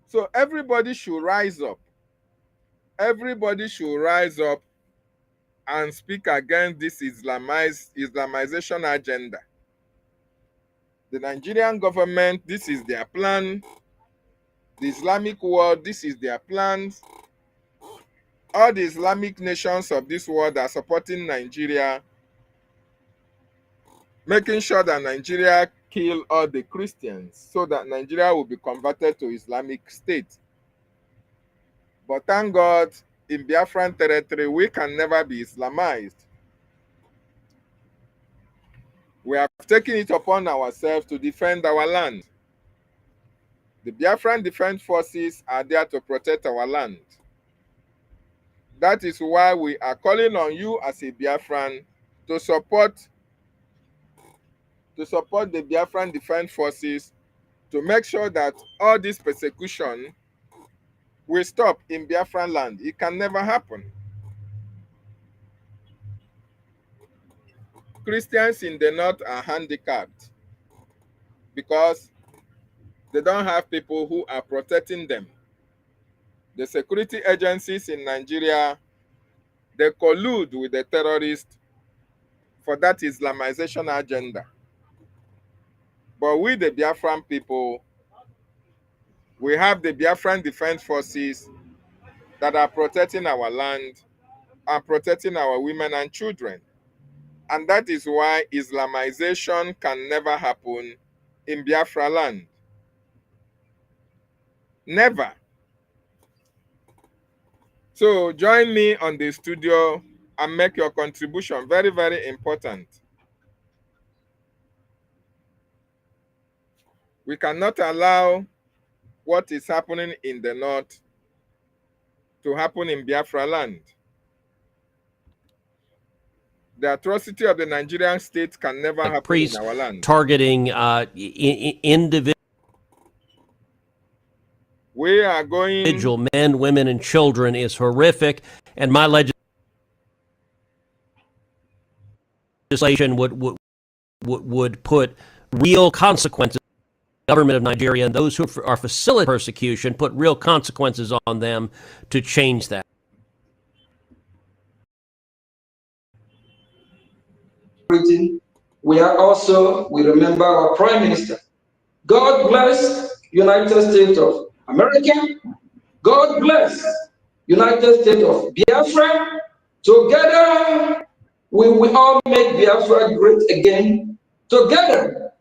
So everybody should rise up. Everybody should rise up and speak against this Islamization agenda. The Nigerian government, this is their plan. The Islamic world, this is their plans. All the Islamic nations of this world are supporting Nigeria. making sure that Nigeria kill all the Christians so that Nigeria will be converted to Islamic State. But thank God, in Biafran territory, we can never be Islamized. We have taken it upon ourselves to defend our land. The Biafran Defense Forces are there to protect our land. That is why we are calling on you as a Biafran to support the Biafran Defense Forces to make sure that all this persecution will stop in Biafran land. It can never happen. Christians in the north are handicapped because they don't have people who are protecting them. The security agencies in Nigeria, they collude with the terrorists for that Islamization agenda. But we, the Biafran people, we have the Biafran Defense Forces that are protecting our land and protecting our women and children. And that is why Islamization can never happen in Biafra land. Never. So join me on the studio and make your contribution. Very, very important. We cannot allow what is happening in the north to happen in Biafra land. The atrocity of the Nigerian state can never happen Priests in our land. targeting individual We are going... men, women, and children is horrific, and my legislation would put real consequences. The government of Nigeria and those who are facilitating persecution put real consequences on them to change that. We remember our Prime Minister. God bless United States of America. God bless United States of Biafra. Together, we will all make Biafra great again. Together,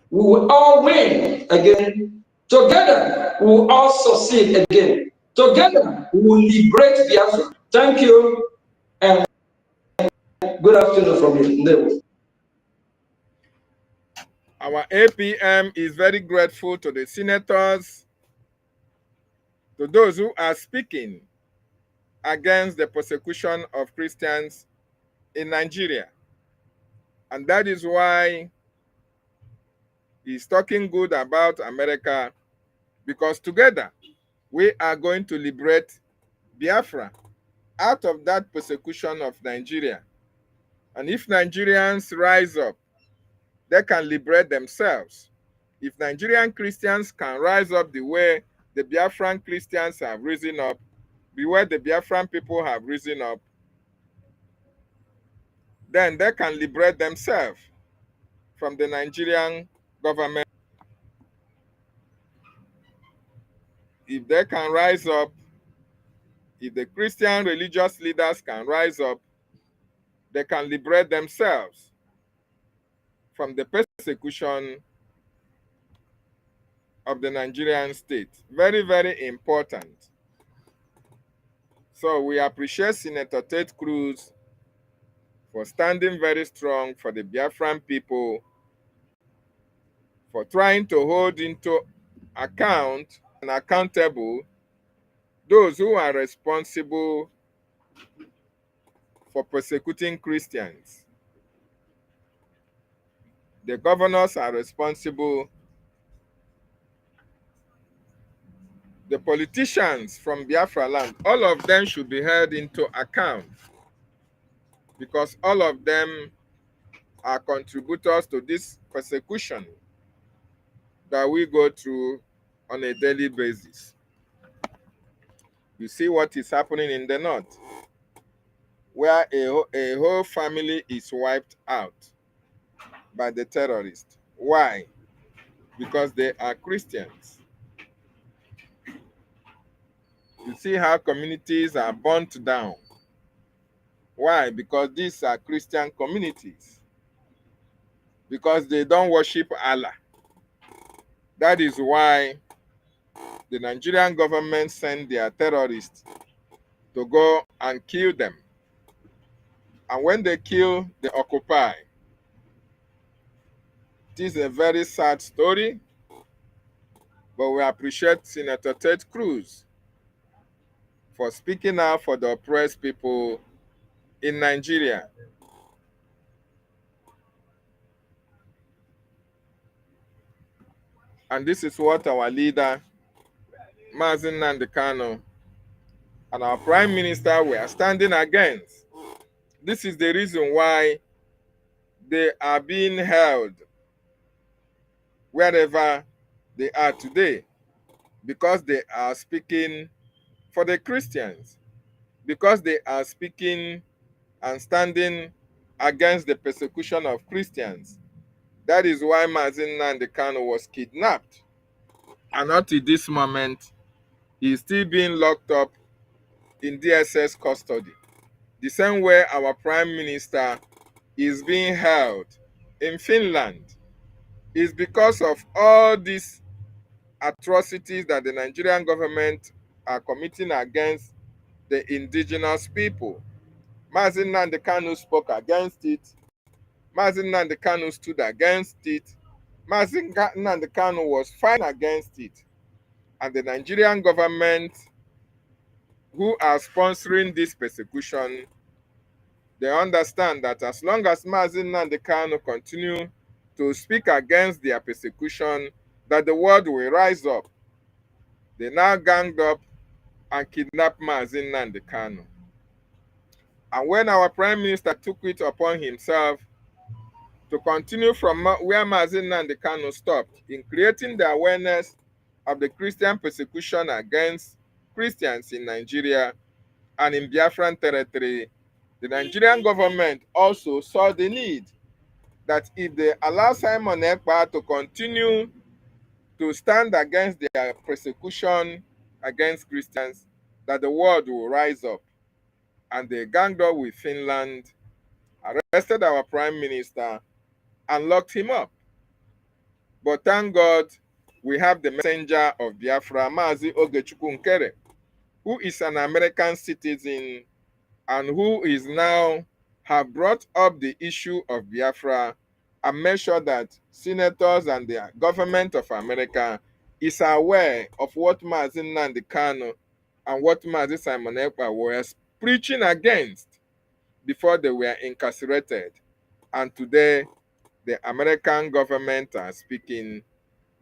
we will all win again. Together, we will all succeed again. Together, we will liberate Biafra. Thank you, and good afternoon from you. Our APM is very grateful to the senators, to those who are speaking against the persecution of Christians in Nigeria. And that is why he's talking good about America, because together we are going to liberate Biafra out of that persecution of Nigeria. And if Nigerians rise up, they can liberate themselves. If Nigerian Christians can rise up the way the Biafran Christians have risen up, the way the Biafran people have risen up, then they can liberate themselves from the Nigerian government. If they can rise up, if the Christian religious leaders can rise up, they can liberate themselves from the persecution of the Nigerian state. Very, very important. So we appreciate Senator Ted Cruz for standing very strong for the Biafran people, for trying to hold into account and accountable those who are responsible for persecuting Christians. The governors are responsible. The politicians from Biafra land, all of them should be held into account, because all of them are contributors to this persecution that we go through on a daily basis. You see what is happening in the north, where a whole family is wiped out by the terrorists. Why? Because they are Christians. You see how communities are burnt down. Why? Because these are Christian communities. because they don't worship Allah. That is why the Nigerian government sent their terrorists to go and kill them. And when they kill, they occupy. It is a very sad story, but we appreciate Senator Ted Cruz for speaking out for the oppressed people in Nigeria. And this is what our leader, Mazi Nnamdi Kanu, and our Prime Minister were standing against. This is the reason why they are being held wherever they are today, because they are speaking for the Christians, because they are speaking and standing against the persecution of Christians. That is why Mazi Nnamdi Kanu was kidnapped. And up to this moment, he is still being locked up in DSS custody. The same way our Prime Minister is being held in Finland is because of all these atrocities that the Nigerian government are committing against the indigenous people. Mazi Nnamdi Kanu spoke against it. Mazi Nnamdi Kanu stood against it. Mazi Nnamdi Kanu was fighting against it. And the Nigerian government, who are sponsoring this persecution, they understand that as long as Mazi Nnamdi Kanu continue to speak against their persecution, that the world will rise up. They now ganged up and kidnapped Mazi Nnamdi Kanu. And when our Prime Minister took it upon himself to continue from where Mazi Nnamdi Kanu stopped in creating the awareness of the Christian persecution against Christians in Nigeria and in Biafran territory, the Nigerian government also saw the need that if they allow Simon Ekpa to continue to stand against their persecution against Christians, that the world will rise up. And they ganged up with Finland, arrested our Prime Minister, and locked him up. But thank God, we have the messenger of Biafra, Mazi Ogechukwu Nkere, who is an American citizen and who is now have brought up the issue of Biafra and made sure that senators and the government of America is aware of what Mazi Nnamdi Kanu and what Mazi Simon Ekpa was preaching against before they were incarcerated. And today, the American government are speaking,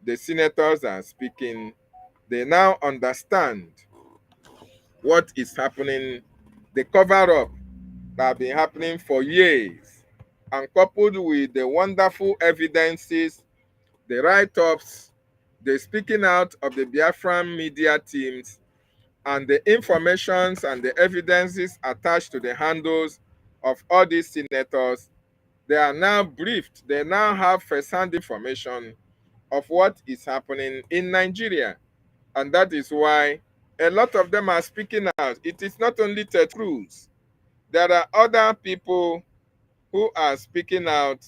the senators are speaking. They now understand what is happening, the cover-up that have been happening for years, and coupled with the wonderful evidences, the write-ups, the speaking out of the Biafran media teams, and the informations and the evidences attached to the handles of all these senators, they are now briefed. They now have first-hand information of what is happening in Nigeria. And that is why a lot of them are speaking out. It is not only Ted Cruz. There are other people who are speaking out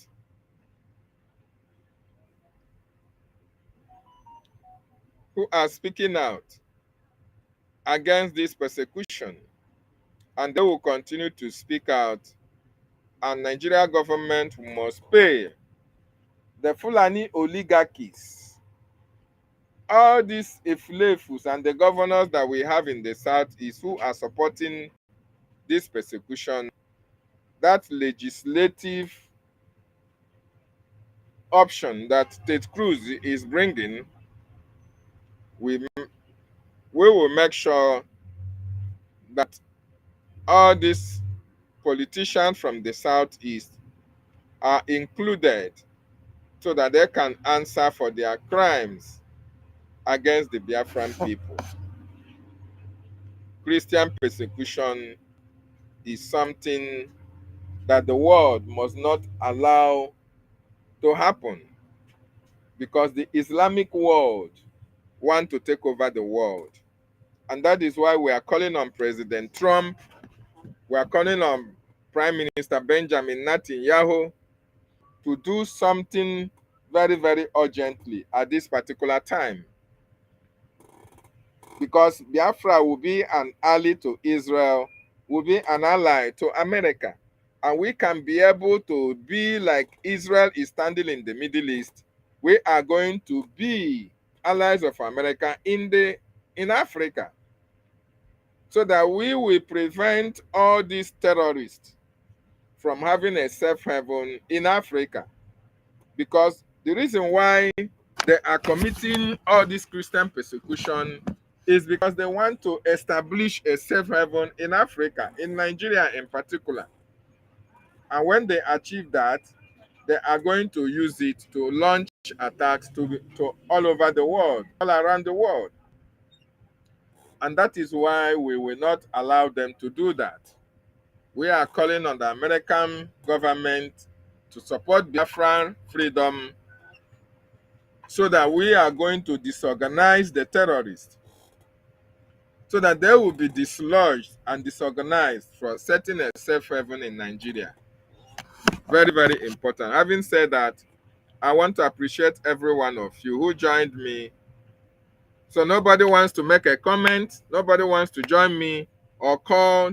against this persecution, and they will continue to speak out, and Nigeria government must pay the Fulani oligarchies, all these Efulefus and the governors that we have in the southeast who are supporting this persecution. That legislative option that Ted Cruz is bringing, we will make sure that all these politicians from the southeast are included so that they can answer for their crimes against the Biafran people. Christian persecution is something that the world must not allow to happen, because the Islamic world want to take over the world. And that is why we are calling on President Trump, we are calling on Prime Minister Benjamin Netanyahu to do something very, very urgently at this particular time. Because Biafra will be an ally to Israel, will be an ally to America. And we can be able to be like Israel is standing in the Middle East. We are going to be allies of America in Africa, so that we will prevent all these terrorists from having a safe haven in Africa. Because the reason why they are committing all this Christian persecution is because they want to establish a safe haven in Africa, in Nigeria in particular. And when they achieve that, they are going to use it to launch attacks to all over the world, all around the world. And that is why we will not allow them to do that. We are calling on the American government to support Biafran freedom, so that we are going to disorganize the terrorists, so that they will be dislodged and disorganized for setting a safe haven in Nigeria. Very, very important. Having said that, I want to appreciate every one of you who joined me. So nobody wants to make a comment, nobody wants to join me or call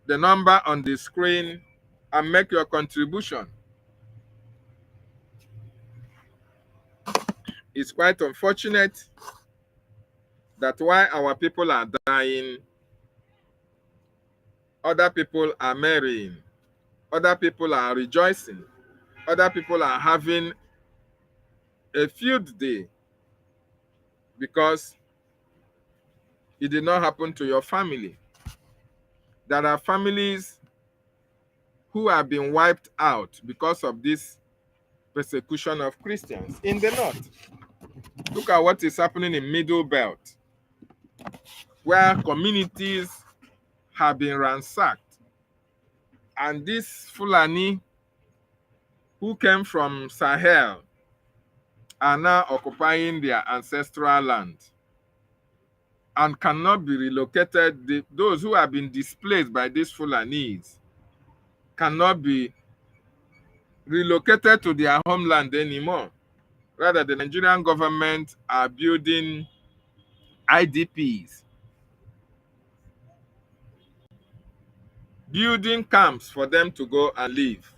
the number on the screen and make your contribution. It's quite unfortunate that while our people are dying, other people are marrying, other people are rejoicing, other people are having a field day because it did not happen to your family. There are families who have been wiped out because of this persecution of Christians in the north. Look at what is happening in Middle Belt, where communities have been ransacked. And these Fulani who came from Sahel are now occupying their ancestral land and cannot be relocated. Those who have been displaced by these Fulanis cannot be relocated to their homeland anymore. Rather, the Nigerian government are building IDPs, building camps for them to go and live.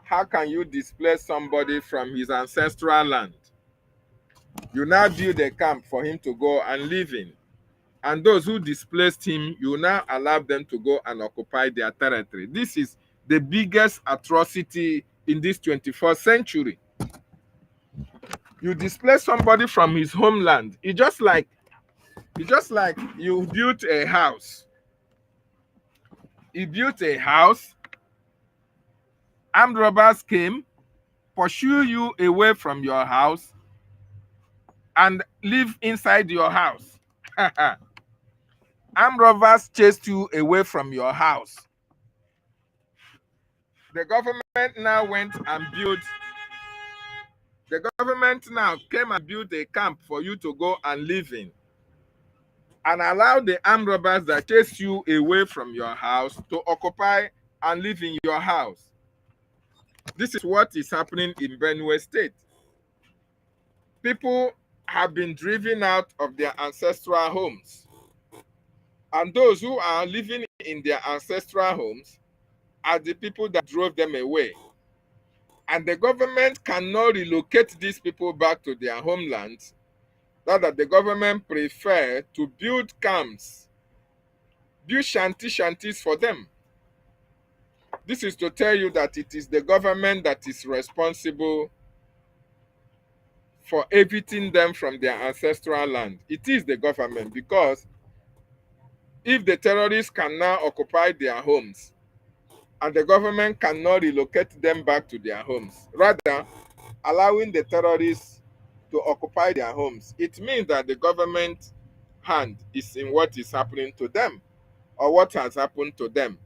How can you displace somebody from his ancestral land? You now build a camp for him to go and live in. And those who displaced him, you now allow them to go and occupy their territory. This is the biggest atrocity in this 21st century. You displace somebody from his homeland. It's just like you built a house. You built a house, armed robbers came, pursue you away from your house, and live inside your house. Armed robbers chased you away from your house. The government now went and built, the government now came and built a camp for you to go and live in, and allow the armed robbers that chase you away from your house to occupy and live in your house. This is what is happening in Benue State. People have been driven out of their ancestral homes. And those who are living in their ancestral homes are the people that drove them away. And the government cannot relocate these people back to their homelands. Rather, the government prefer to build camps, build shanties for them. This is to tell you that it is the government that is responsible for evicting them from their ancestral land. It is the government, because if the terrorists can now occupy their homes and the government cannot relocate them back to their homes, rather allowing the terrorists to occupy their homes, it means that the government hand is in what is happening to them or what has happened to them.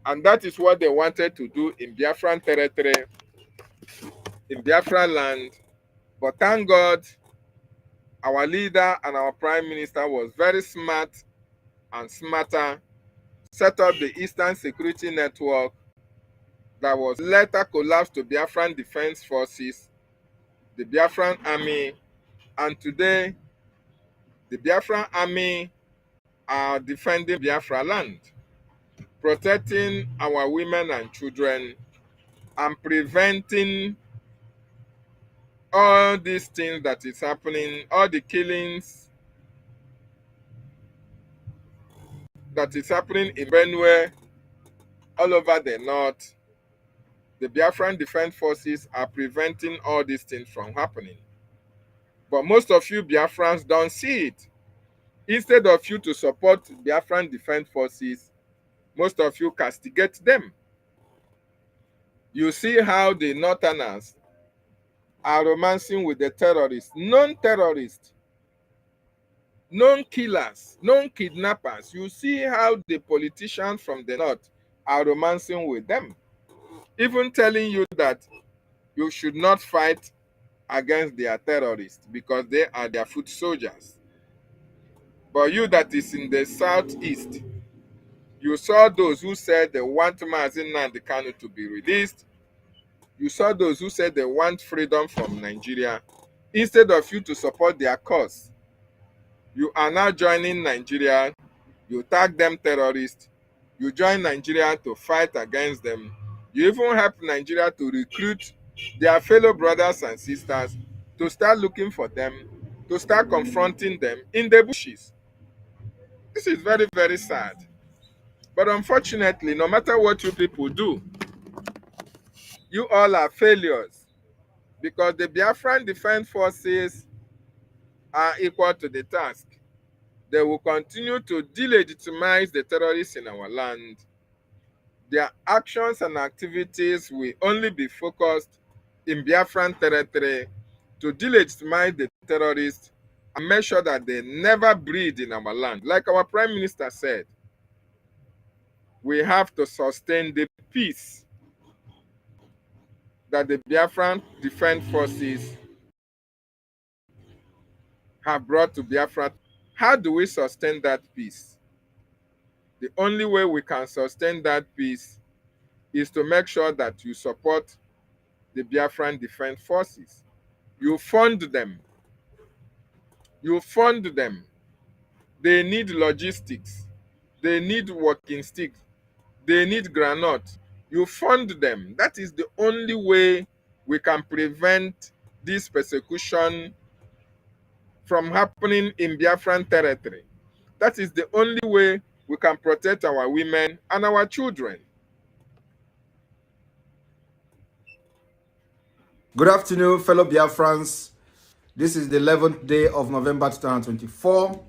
And that is what they wanted to do in Biafran territory, in Biafran land. But thank God, our leader and our prime minister was very smart and smarter, set up the Eastern Security Network that was later collapsed to Biafran Defense Forces, the Biafran Army, and today the Biafran Army are defending Biafra land, protecting our women and children, and preventing all these things that is happening, all the killings that is happening in Benue, all over the north. The Biafran Defense Forces are preventing all these things from happening. But most of you Biafrans don't see it. Instead of you to support Biafran Defense Forces, most of you castigate them. You see how the Northerners are romancing with the terrorists, non-terrorists, non-killers, non-kidnappers. You see how the politicians from the North are romancing with them, even telling you that you should not fight against their terrorists because they are their foot soldiers. But you that is in the southeast, you saw those who said they want Mazi Nnamdi Kanu to be released. You saw those who said they want freedom from Nigeria. Instead of you to support their cause, you are now joining Nigeria. You tag them terrorists. You join Nigeria to fight against them. You even help Nigeria to recruit their fellow brothers and sisters to start looking for them, to start confronting them in the bushes. This is very, very sad. But unfortunately, no matter what you people do, you all are failures, because the Biafran Defense Forces are equal to the task. They will continue to delegitimize the terrorists in our land. Their actions and activities will only be focused in Biafran territory to delegitimize the terrorists and make sure that they never breed in our land. Like our Prime Minister said, we have to sustain the peace that the Biafran Defense Forces have brought to Biafra. How do we sustain that peace? The only way we can sustain that peace is to make sure that you support the Biafran Defense Forces. You fund them. You fund them. They need logistics. They need walking sticks. They need granite. You fund them. That is the only way we can prevent this persecution from happening in Biafran territory. That is the only way we can protect our women and our children. Good afternoon, fellow Biafrans. This is the 11th day of November 2024,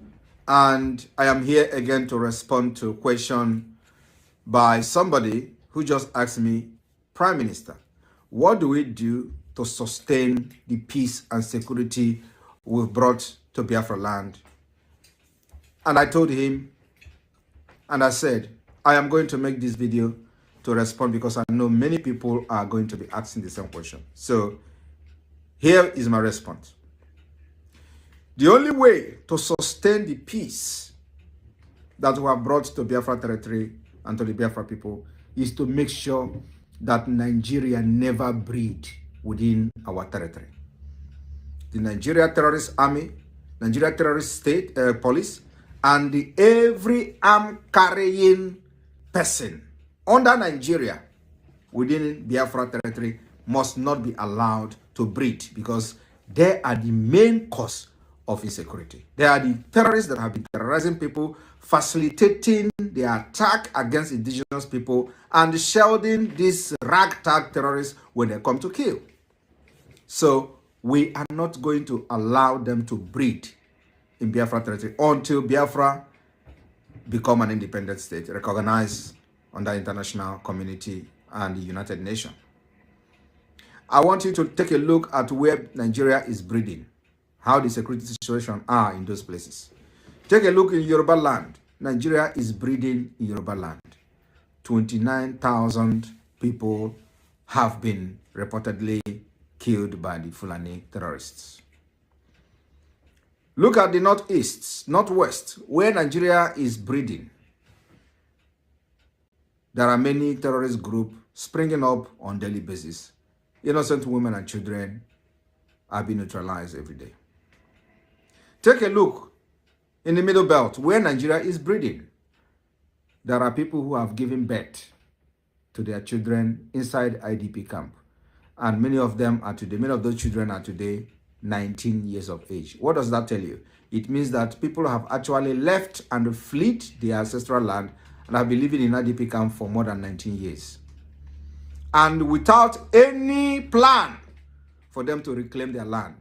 and I am here again to respond to a question by somebody who just asked me, Prime Minister, what do we do to sustain the peace and security we've brought to Biafra land? And I told him, and I said, I am going to make this video to respond because I know many people are going to be asking the same question. So here is my response. The only way to sustain the peace that we have brought to Biafra territory and to the Biafra people is to make sure that Nigeria never breed within our territory. The Nigeria Terrorist Army, Nigeria Terrorist State Police, and every arm-carrying person under Nigeria within Biafra territory must not be allowed to breed, because they are the main cause of insecurity. They are the terrorists that have been terrorizing people, facilitating the attack against indigenous people, and shielding these ragtag terrorists when they come to kill. So we are not going to allow them to breed in Biafra territory until Biafra become an independent state, recognized under international community and the United Nations. I want you to take a look at where Nigeria is breeding, how the security situation are in those places. Take a look in Yoruba land. Nigeria is breeding in Yoruba land. 29,000 people have been reportedly killed by the Fulani terrorists. Look at the northeast, northwest, where Nigeria is breeding. There are many terrorist groups springing up on daily basis. Innocent women and children are being neutralized every day. Take a look in the Middle Belt, where Nigeria is breeding. There are people who have given birth to their children inside IDP camp. And many of those children are today 19 years of age. What does that tell you? It means that people have actually left and fled their ancestral land and have been living in IDP camp for more than 19 years. And without any plan for them to reclaim their land.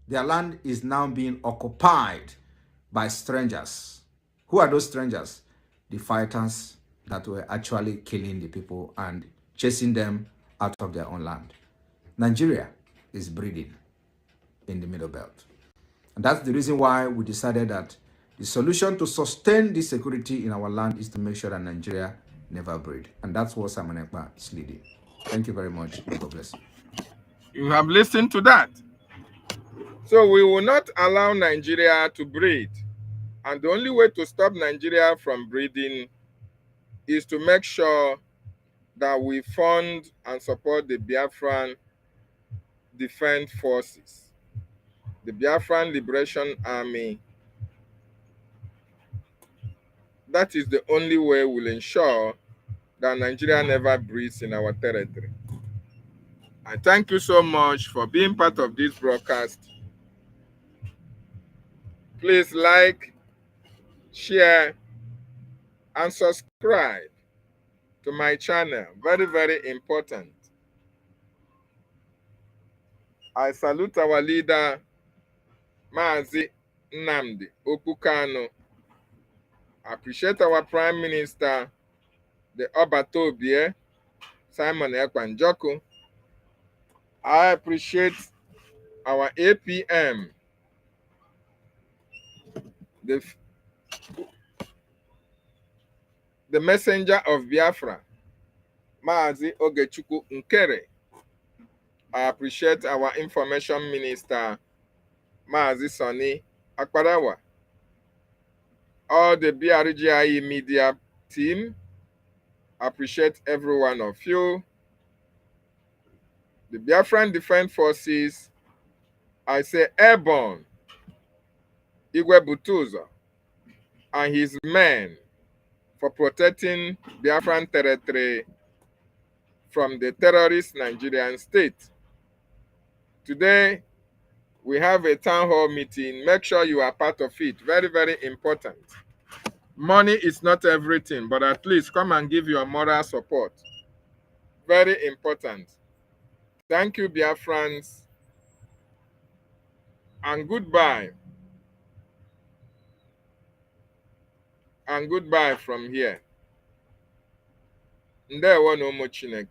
Their land is now being occupied by strangers. Who are those strangers? The fighters that were actually killing the people and chasing them out of their own land. Nigeria is breeding in the Middle Belt. And that's the reason why we decided that the solution to sustain this security in our land is to make sure that Nigeria never breed. And that's what Simon Ekpa is leading. Thank you very much. God bless you. You have listened to that. So we will not allow Nigeria to breed. And the only way to stop Nigeria from breeding is to make sure that we fund and support the Biafran Defense Forces, the Biafran Liberation Army. That is the only way we'll ensure that Nigeria never breeds in our territory. I thank you so much for being part of this broadcast. Please like, share, and subscribe to my channel. Very, very important. I salute our leader, Mazi Nnamdi Okukano. Appreciate our Prime Minister, the Obatobie, Simon Ekpa Njoku. I appreciate our APM, the messenger of Biafra, Mazi Ogechukwu Nkere. I appreciate our information minister, Mazi Sani Akparawa. All the BRGIE media team, appreciate every one of you. The Biafran Defense Forces, I say airborne, Igwe Butuzo and his men for protecting Biafran territory from the terrorist Nigerian state. Today, we have a town hall meeting. Make sure you are part of it. Very, very important. Money is not everything, but at least come and give your moral support. Very important. Thank you, Biafrans, and goodbye. And goodbye from here. Ndewo no mo Chineke.